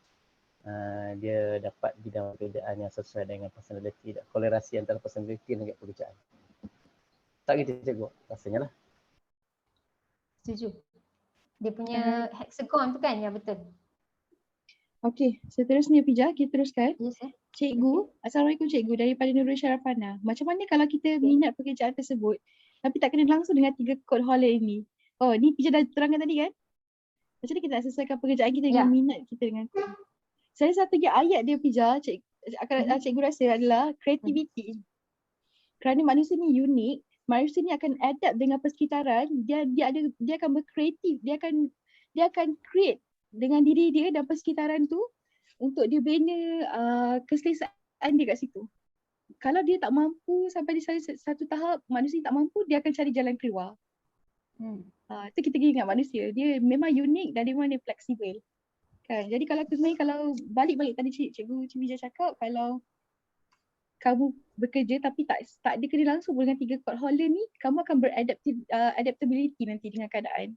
E: dia dapat bidang pekerjaan yang sesuai dengan personality dan kolerasi antara personality dengan pekerjaan. Tak gitu cikgu, rasanya lah.
B: Setuju. Dia punya hexagon tu kan, ya betul.
C: Okey, seterusnya Pija, kita teruskan.
B: Yes,
C: Cikgu, Assalamualaikum cikgu, daripada Nurul Syarafana. Macam mana kalau kita minat pekerjaan tersebut tapi tak kena langsung dengan 3 code holder ini? Oh, ni Pija dah terangkan tadi kan? Macam mana kita nak sesuaikan pekerjaan kita dengan minat kita dengan code? Saya satu lagi ayat dia Pija, cikgu rasa adalah creativity. Kerana manusia ni unik, manusia ni akan adapt dengan persekitaran, dia akan berkreatif, dia akan create dengan diri dia dan persekitaran tu untuk dia bina keselesaan dia kat situ. kalau dia tak mampu sampai di satu tahap, manusia tak mampu, dia akan cari jalan keluar. Itu kita ingat manusia, dia memang unik dan dia memang dia fleksibel. Kan? Jadi kalau sebenarnya kalau balik-balik tadi cikgu Bija cakap, kalau kamu bekerja tapi tak ada kena langsung dengan 3 code Holland ni, kamu akan adaptability nanti dengan keadaan.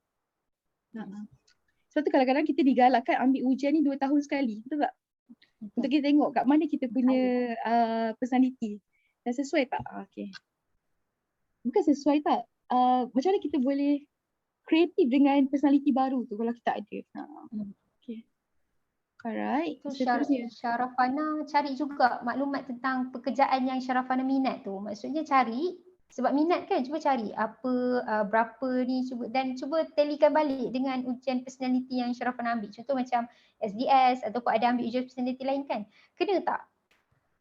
C: Sebab tu kadang-kadang kita digalakkan ambil ujian ni 2 tahun sekali, betul tak? Untuk kita tengok kat mana kita punya personality dan sesuai tak? Okay. Bukan sesuai tak? Macam mana kita boleh kreatif dengan personality baru tu kalau kita ada. Okay. Alright.
B: Tu Syarafana cari juga maklumat tentang pekerjaan yang Syarafana minat tu. Maksudnya cari sebab minat kan, cuba cari apa berapa ni, cuba tallykan balik dengan ujian personality yang Syarafana ambil. Contoh macam SDS ataupun ada ambil ujian personality lain kan. Kena tak?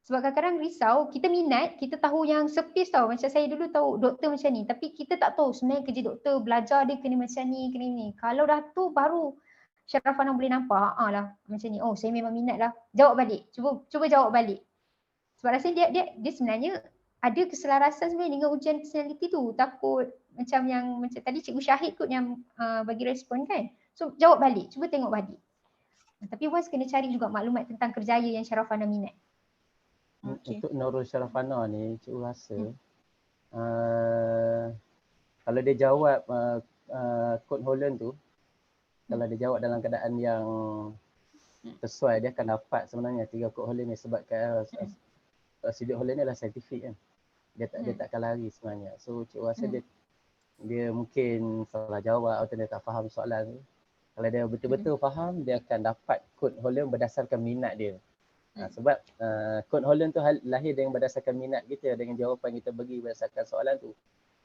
B: Sebab kadang-kadang risau, kita minat, kita tahu yang sepis tau. Macam saya dulu tahu doktor macam ni, tapi kita tak tahu sebenarnya kerja doktor, belajar dia kena macam ni, kena ni. Kalau dah tu baru Syarafana boleh nampak, lah macam ni. Oh, saya memang minat lah. Jawab balik. Cuba jawab balik. Sebab rasanya dia sebenarnya ada keselarasan sebenarnya dengan ujian personality tu. Takut macam tadi Cikgu Syahid kot yang bagi respon kan. So jawab balik, cuba tengok balik. Tapi once kena cari juga maklumat tentang kerjaya yang Syarafana minat.
E: Untuk Nurul Syarafana ni, cikgu rasa kalau dia jawab kod Holland tu, kalau dia jawab dalam keadaan yang sesuai, dia akan dapat sebenarnya 3 kod Holland ni sebab studio Holland ni adalah saintifik kan. Dia takkan lari sebenarnya. So cikgu rasa dia mungkin salah jawab atau dia tak faham soalan tu. Kalau dia betul-betul faham, dia akan dapat kod Holland berdasarkan minat dia. Sebab kod Holland tu lahir dengan berdasarkan minat kita, dengan jawapan kita bagi berdasarkan soalan tu.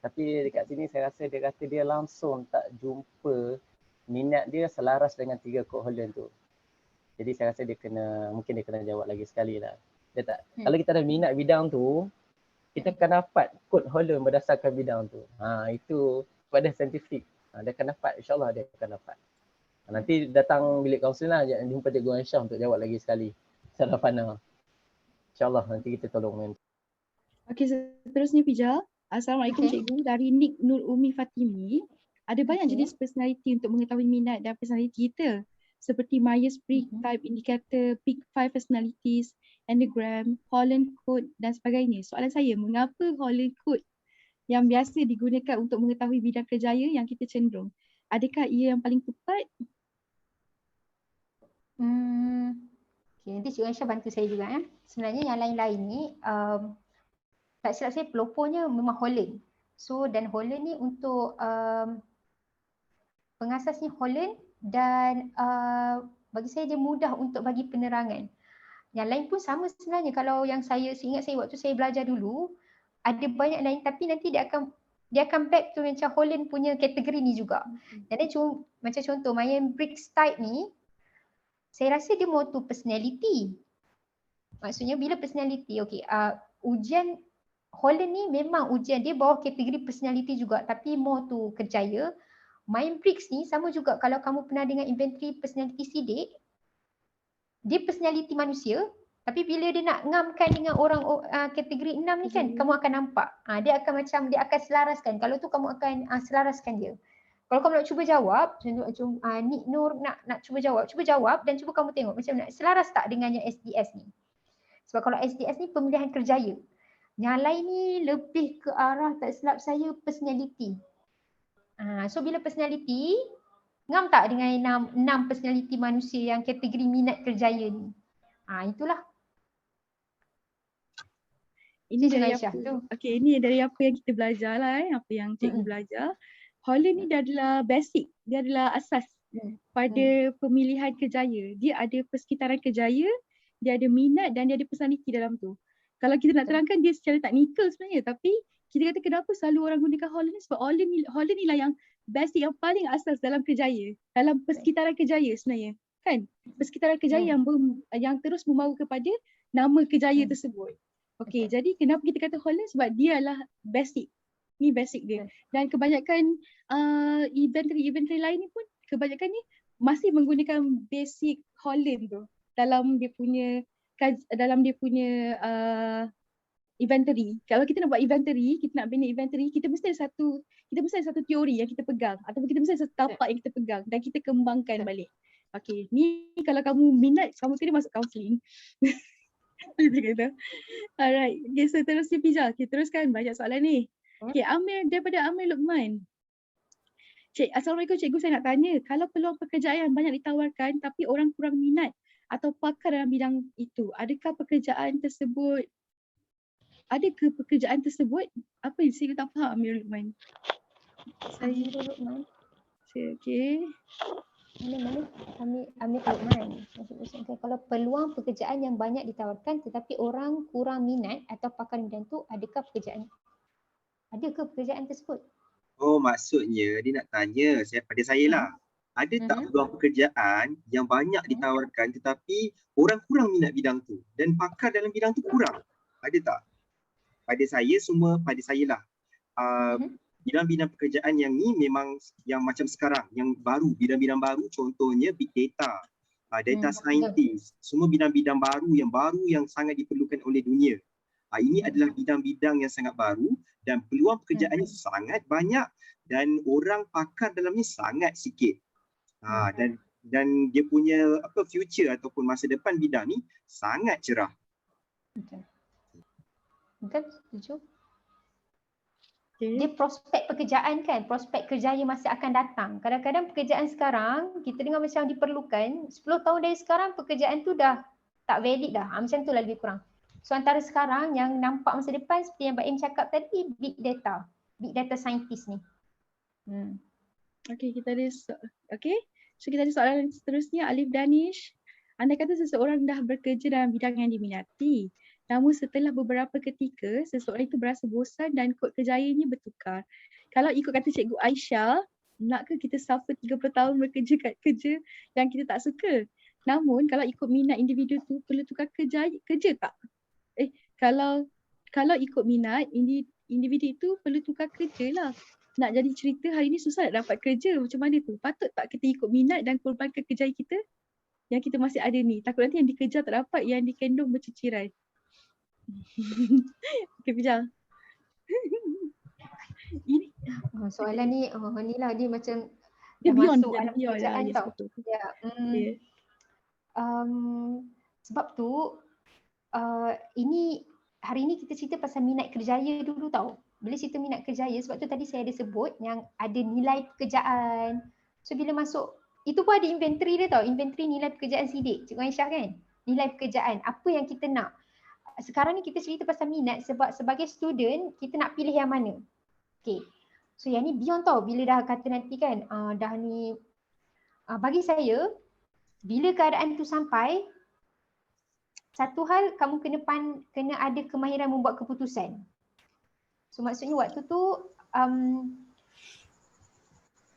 E: Tapi dekat sini saya rasa dia kata dia langsung tak jumpa minat dia selaras dengan 3 kod Holland tu. Jadi saya rasa mungkin dia kena jawab lagi sekali lah. Dia tak, kalau kita ada minat bidang tu, kita akan dapat kod Holland berdasarkan bidang tu. Itu pada saintifik. Dia akan dapat, insyaAllah dia akan dapat. Nanti datang bilik kaunseling lah, jumpa Cikgu Aisyah untuk jawab lagi sekali. Syarafana. InsyaAllah nanti kita tolong.
C: Okey, seterusnya Pija. Assalamualaikum Cikgu. Dari Nik Nur Umi Fatimi. Ada banyak jenis personality untuk mengetahui minat dan personality kita. Seperti Myers-Briggs Type Indicator, Big 5 Personalities, Enneagram, Holland Code dan sebagainya. Soalan saya, mengapa Holland Code yang biasa digunakan untuk mengetahui bidang kerjaya yang kita cenderung? Adakah ia yang paling tepat?
B: Okay, nanti Cikgu Aisyah bantu saya juga. Sebenarnya yang lain-lain ni, tak silap saya pelopornya memang Holland. So dan Holland ni untuk pengasasnya Holland dan bagi saya dia mudah untuk bagi penerangan. Yang lain pun sama sebenarnya. Kalau yang saya ingat saya waktu saya belajar dulu, ada banyak lain tapi nanti dia akan back to macam Holland punya kategori ni juga. Jadi macam contoh Myers-Briggs Type ni, saya rasa dia more to personality. Maksudnya bila personality, ujian Holland ni memang ujian dia bawah kategori personality juga tapi more to kerjaya. Myers-Briggs ni sama juga kalau kamu pernah dengar inventory personality sidik, dia personality manusia tapi bila dia nak ngamkan dengan orang kategori 6 ni kan, kamu akan nampak. Dia akan selaraskan. Kalau tu kamu akan selaraskan dia. Kalau kamu nak cuba jawab, Nik Nur nak cuba jawab dan cuba kamu tengok macam nak selaras tak dengan yang SDS ni. Sebab kalau SDS ni pemilihan kerjaya. Yang lain ni lebih ke arah tak silap saya personality. So bila personality, ngam tak dengan 6 personality manusia yang kategori minat kerjaya ni? Itulah.
C: Ini dari apa yang kita belajar lah, apa yang cikgu belajar. Holland ni dia adalah basic, dia adalah asas pada pemilihan kerjaya. Dia ada persekitaran kerjaya, dia ada minat dan dia ada personality dalam tu. Kalau kita nak terangkan dia secara teknikal sebenarnya, tapi kita kata kenapa selalu orang gunakan Holland ni, sebab Holland ni lah yang basic, yang paling asas dalam kerjaya, dalam persekitaran kerjaya sebenarnya. Kan? Persekitaran kerjaya yang terus membawa kepada nama kerjaya tersebut. Okey, jadi kenapa kita kata Holland? Sebab dia adalah basic. Ni basic dia. Dan kebanyakan event-event lain ni pun kebanyakan ni masih menggunakan basic Holland tu dalam dia punya inventory. Kalau kita nak buat inventory, kita nak bina inventory, kita mesti ada satu teori yang kita pegang ataupun kita mesti ada satu tapak yang kita pegang dan kita kembangkan balik. Okay, ni kalau kamu minat, kamu kena masuk counselling. Dia kata. Alright, okay, so terusnya Fiza. Okay, teruskan banyak soalan ni. Okay, Amir, daripada Amir Luqman. Assalamualaikum cikgu, saya nak tanya, kalau peluang pekerjaan yang banyak ditawarkan tapi orang kurang minat atau pakar dalam bidang itu, adakah pekerjaan tersebut apa yang saya tak faham Amir Luqman?
B: Amir Luqman.
C: Okay.
B: Mana Amir Luqman. Maksudnya kalau peluang pekerjaan yang banyak ditawarkan tetapi orang kurang minat atau pakar bidang tu, adakah pekerjaan tersebut?
D: Oh, maksudnya dia nak tanya pada saya lah. Ada tak peluang pekerjaan yang banyak ditawarkan tetapi orang kurang minat bidang tu dan pakar dalam bidang tu kurang? Ada tak? Pada saya lah. Bidang-bidang pekerjaan yang ni memang yang macam sekarang, yang baru, bidang-bidang baru, contohnya big data, data scientist, semua bidang-bidang baru yang sangat diperlukan oleh dunia. Ini adalah bidang-bidang yang sangat baru dan peluang pekerjaannya sangat banyak dan orang pakar dalamnya sangat sikit. Dan dia punya future ataupun masa depan bidang ni sangat cerah.
B: Betul, setuju. Dia prospek pekerjaan kan, prospek kerjaya masa akan datang. Kadang-kadang pekerjaan sekarang kita dengar macam diperlukan, 10 tahun dari sekarang pekerjaan tu dah tak valid dah. Macam tu lah lebih kurang. So antara sekarang yang nampak masa depan seperti yang Mbak Im cakap tadi, big data scientist ni.
C: Okay, so kita ada soalan seterusnya. Alif Danish, anda kata seseorang dah bekerja dalam bidang yang diminati. Namun setelah beberapa ketika, seseorang itu berasa bosan dan kod kerjayanya bertukar. Kalau ikut kata Cikgu Aisyah, nakkah kita suffer 30 tahun bekerja kat kerja yang kita tak suka? Namun kalau ikut minat individu tu, perlu tukar kerja tak? Kalau ikut minat, individu itu perlu tukar kerja lah. Nak jadi cerita hari ni susah nak dapat kerja, macam mana tu? Patut tak kita ikut minat dan korbankan kerjaya kita yang kita masih ada ni? Takut nanti yang dikejar tak dapat, yang dikendung berciciran. Okay, Fiza. Ini
B: soalan ni, inilah dia macam
C: dia
B: dah
C: beyond
B: masuk alam pekerjaan
C: yes,
B: tau. Ya. Sebab tu ini hari ni kita cerita pasal minat kerjaya dulu tau. Bila cerita minat kerjaya, sebab tu tadi saya ada sebut yang ada nilai pekerjaan. So bila masuk, itu pun ada inventory dia tau, inventory nilai pekerjaan sidik, Cikgu Aisyah kan. Nilai pekerjaan, apa yang kita nak. Sekarang ni kita cerita pasal minat sebab sebagai student kita nak pilih yang mana. Okay. So yang ni beyond tau, bila dah kata nanti kan dah ni bagi saya bila keadaan tu sampai, satu hal kamu kena ada kemahiran membuat keputusan. So maksudnya waktu tu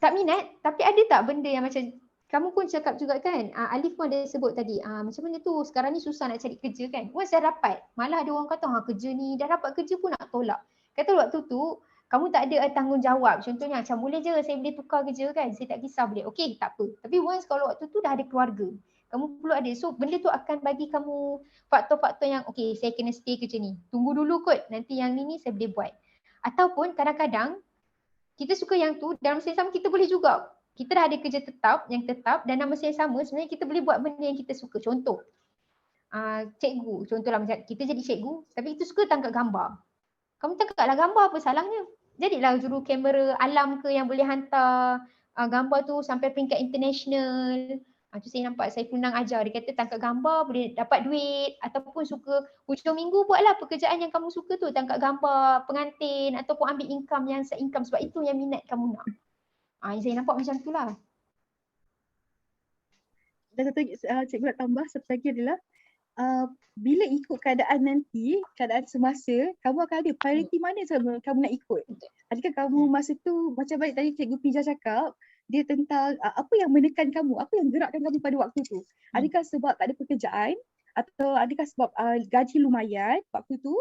B: tak minat tapi ada tak benda yang macam kamu pun cakap juga kan, Alif pun ada sebut tadi, macam mana tu sekarang ni susah nak cari kerja kan. Once dah dapat, malah ada orang kata kerja ni, dah dapat kerja pun nak tolak. Kata waktu tu, kamu tak ada tanggungjawab. Contohnya macam boleh je saya boleh tukar kerja kan, saya tak kisah boleh. Okey, tak apa. Tapi once kalau waktu tu dah ada keluarga, kamu perlu ada. So benda tu akan bagi kamu faktor-faktor yang okey, saya kena stay kerja ni. Tunggu dulu kot, nanti yang ni saya boleh buat. Ataupun kadang-kadang, kita suka yang tu, dalam masa yang sama kita boleh juga. Kita dah ada kerja yang tetap dan dalam masa yang sama sebenarnya kita boleh buat benda yang kita suka. Contoh, cikgu. Contohlah macam kita jadi cikgu tapi kita suka tangkap gambar. Kamu tangkaplah gambar, apa salahnya? Jadilah juru kamera alam ke yang boleh hantar gambar tu sampai peringkat international. Tu saya nampak saya Punang ajar. Dia kata tangkap gambar boleh dapat duit ataupun suka hujung minggu buatlah pekerjaan yang kamu suka tu. Tangkap gambar pengantin ataupun ambil income yang se-income sebab itu yang minat kamu nak. Saya nampak macam tu lah.
C: Dan satu cikgu nak tambah satu lagi adalah bila ikut keadaan nanti, keadaan semasa, kamu akan ada priority mana kamu nak ikut. Adakah kamu masa tu, macam baik tadi Cikgu Fiza cakap, dia tentang apa yang menekan kamu, apa yang gerakkan kamu pada waktu tu. Adakah sebab tak ada pekerjaan atau adakah sebab gaji lumayan waktu tu,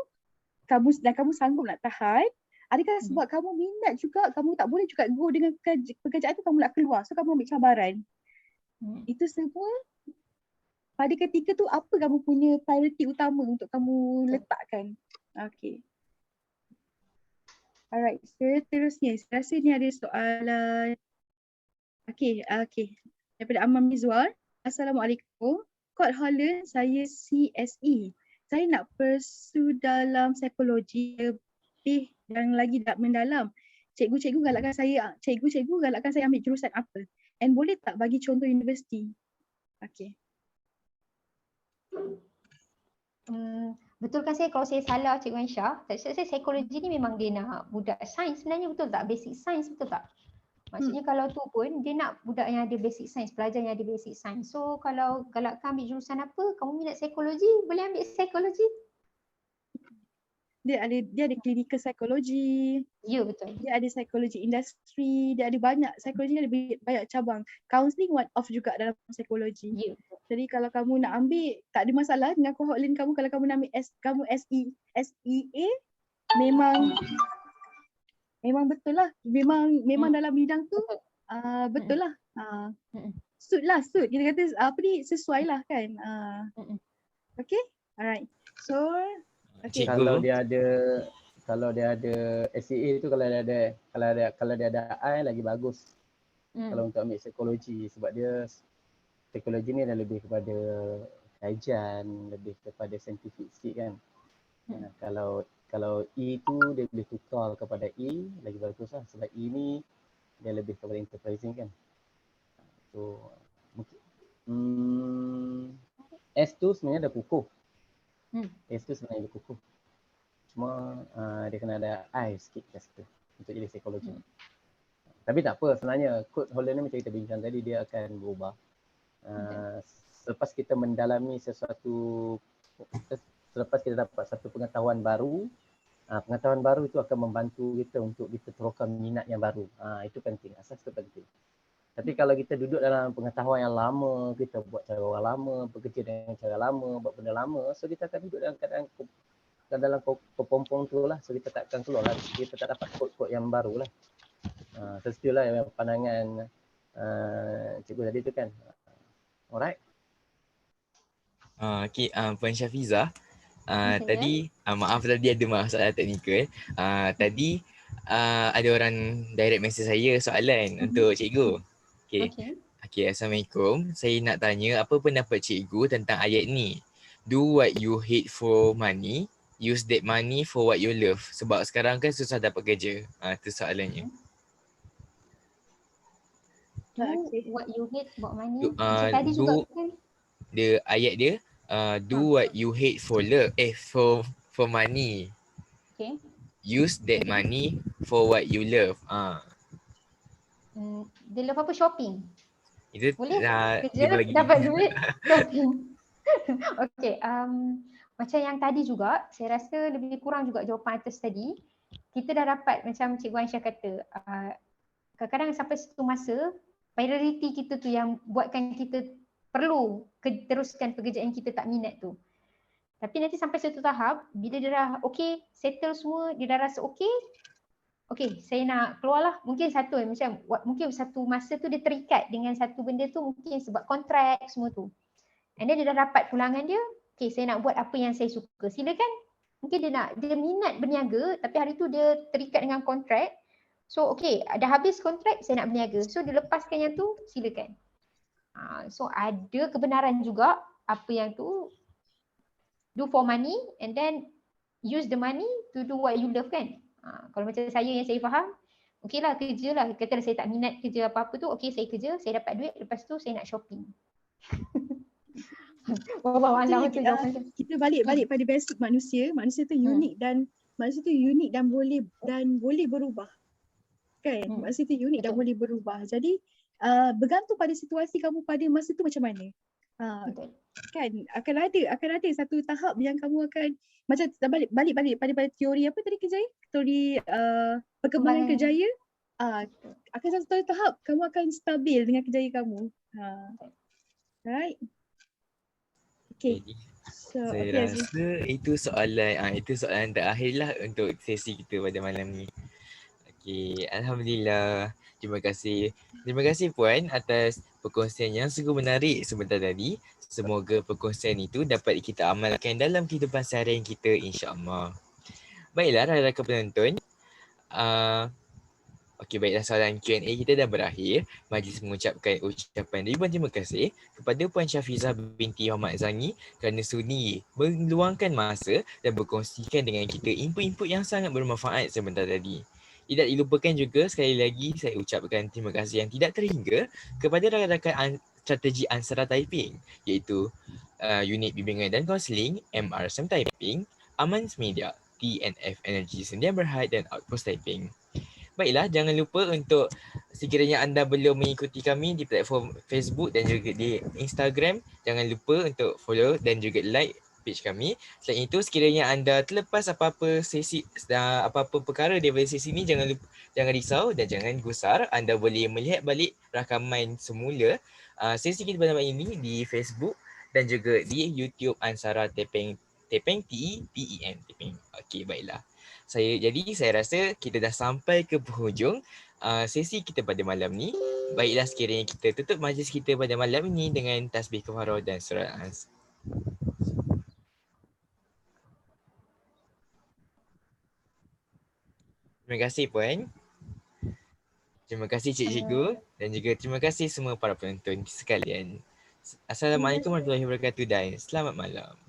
C: kamu sanggup nak tahan. Adakah sebab kamu minat juga, kamu tak boleh juga go dengan pekerjaan tu, kamu nak keluar. So kamu ambil cabaran. Itu semua pada ketika tu apa kamu punya priority utama untuk kamu letakkan? Okay. Alright, seterusnya. Saya rasa ni ada soalan. Okay. Daripada Ammar Mizwar. Assalamualaikum. Kod Holland saya CSE. Saya nak pursue dalam psikologi lebih dan lagi mendalam. Cikgu-cikgu galakkan saya ambil jurusan apa? And boleh tak bagi contoh universiti? Okay.
B: Betulkan saya kalau saya salah Cikgu Aisyah, saya psikologi ni memang dia nak budak sains sebenarnya, betul tak? Basic sains, betul tak? Maksudnya kalau tu pun dia nak budak yang ada basic sains, pelajar yang ada basic sains. So kalau galakkan ambil jurusan apa, kamu minat psikologi, boleh ambil psikologi.
C: Dia ada clinical psychology.
B: Ya, betul.
C: Dia ada psikologi industri, dia ada banyak, psikologi ni ada banyak cabang. Counselling one of juga dalam psikologi.
B: Ya, betul.
C: Jadi kalau kamu nak ambil, tak ada masalah dengan cohort lain kamu. Kalau kamu nak ambil kamu SEA, memang betul lah. Memang dalam bidang tu betul lah. Suit. Kita kata sesuai lah kan. Okay, alright. So, okay.
E: Kalau dia ada SEA tu, kalau dia ada I lagi bagus. Kalau untuk ambil psikologi, sebab dia psikologi ni dah lebih kepada kajian, lebih kepada saintifik sikit kan. Kalau E tu dia boleh tukar kepada E, lagi bagus lah. Sebab E ni dia lebih kepada enterprising kan. So S tu sebenarnya dah kukuh. S tu sebenarnya dah kukuh. Cuma dia kena ada I sikit kat situ untuk jadi psikologi. Tapi tak apa, sebenarnya kod Holland ni macam kita bincang tadi, dia akan berubah. Selepas kita mendalami sesuatu, selepas kita dapat satu pengetahuan baru itu akan membantu kita untuk kita teruskan minat yang baru. Itu penting, asas tu penting. Tapi kalau kita duduk dalam pengetahuan yang lama, kita buat cara orang lama, bekerja dengan cara lama, buat benda lama, so kita akan duduk dalam keadaan dalam kepompong tu lah. So kita tak akan keluar lah, kita tak dapat kod-kod yang baru lah. Sesuai lah pandangan cikgu tadi tu kan. Alright.
A: Okay, Puan Syafiza. Tadi, maaf tadi ada masalah teknikal. Tadi ada orang direct message saya soalan untuk cikgu. Okay, Assalamualaikum. Saya nak tanya apa pendapat cikgu tentang ayat ni. Do what you hate for money, use that money for what you love. Sebab sekarang kan susah dapat kerja. Itu soalannya.
B: What you hate about money. Macam tadi juga kan.
A: Dia ayat dia do what you hate for love, for money.
B: Okay.
A: Use that money for what you love.
B: Dia love apa? Shopping.
A: Itu
B: boleh
A: kerja
B: dapat duit shopping. Okay, macam yang tadi juga, saya rasa lebih kurang juga jawapan atas tadi. Kita dah dapat macam Cikgu Aisyah kata, kadang-kadang sampai satu masa priority kita tu yang buatkan kita perlu teruskan pekerjaan kita tak minat tu. Tapi nanti sampai satu tahap, bila dia dah okay, settle semua, dia dah rasa okay, saya nak keluar lah. Mungkin mungkin satu masa tu dia terikat dengan satu benda tu, mungkin sebab kontrak semua tu. And then dia dah dapat pulangan dia, okay, saya nak buat apa yang saya suka, silakan. Mungkin dia minat berniaga, tapi hari tu dia terikat dengan kontrak. So okay, dah habis kontrak, saya nak berniaga. So dia lepaskan yang tu, silakan. So ada kebenaran juga apa yang tu, do for money and then use the money to do what you love kan. Kalau macam saya yang saya faham, okey lah kerja lah. Katalah saya tak minat kerja apa-apa tu, okey saya kerja, saya dapat duit, lepas tu saya nak shopping.
C: Kita balik pada basic manusia. Manusia tu unik dan boleh berubah. Kan? Manusia tu unik dan boleh berubah. Jadi bergantung pada situasi kamu pada masa tu macam mana. Kan akan ada satu tahap yang kamu akan macam balik pada teori apa tadi Kejaya? Teori perkembangan kejaya. Akan satu tahap kamu akan stabil dengan kejaya kamu. Right? Okay.
A: So, saya rasa itu soalan terakhir lah untuk sesi kita pada malam ni. Okay, Alhamdulillah. Terima kasih Puan atas perkongsian yang sungguh menarik sebentar tadi. Semoga perkongsian itu dapat kita amalkan dalam kehidupan seharian kita, insya-Allah. Baiklah rakan-rakan penonton. Okey, baiklah soalan Q&A kita dah berakhir. Majlis mengucapkan ucapan ribuan terima kasih kepada Puan Syafizah binti Muhammad Zangi kerana sudi meluangkan masa dan berkongsikan dengan kita input-input yang sangat bermanfaat sebentar tadi. Tidak dilupakan juga sekali lagi saya ucapkan terima kasih yang tidak terhingga kepada rakan-rakan strategi Ansara Typing iaitu Unit Bimbingan dan Kaunseling MRSM Typing, Amans Media, TNF Energy Sendian Berhad dan Outpost Typing. Baiklah, jangan lupa untuk sekiranya anda belum mengikuti kami di platform Facebook dan juga di Instagram, jangan lupa untuk follow dan juga like page kami. Selain itu, sekiranya anda terlepas apa-apa sesi apa-apa perkara daripada sesi ini, jangan risau dan jangan gusar. Anda boleh melihat balik rakaman semula sesi kita pada malam ini di Facebook dan juga di YouTube Ansara Tepeng TEPEN. Okey, baiklah. Saya rasa kita dah sampai ke penghujung sesi kita pada malam ni. Baiklah, sekiranya kita tutup majlis kita pada malam ini dengan tasbih kafarah dan surat As. Terima kasih Puan. Terima kasih cikgu dan juga terima kasih semua para penonton sekalian. Assalamualaikum warahmatullahi wabarakatuh dan selamat malam.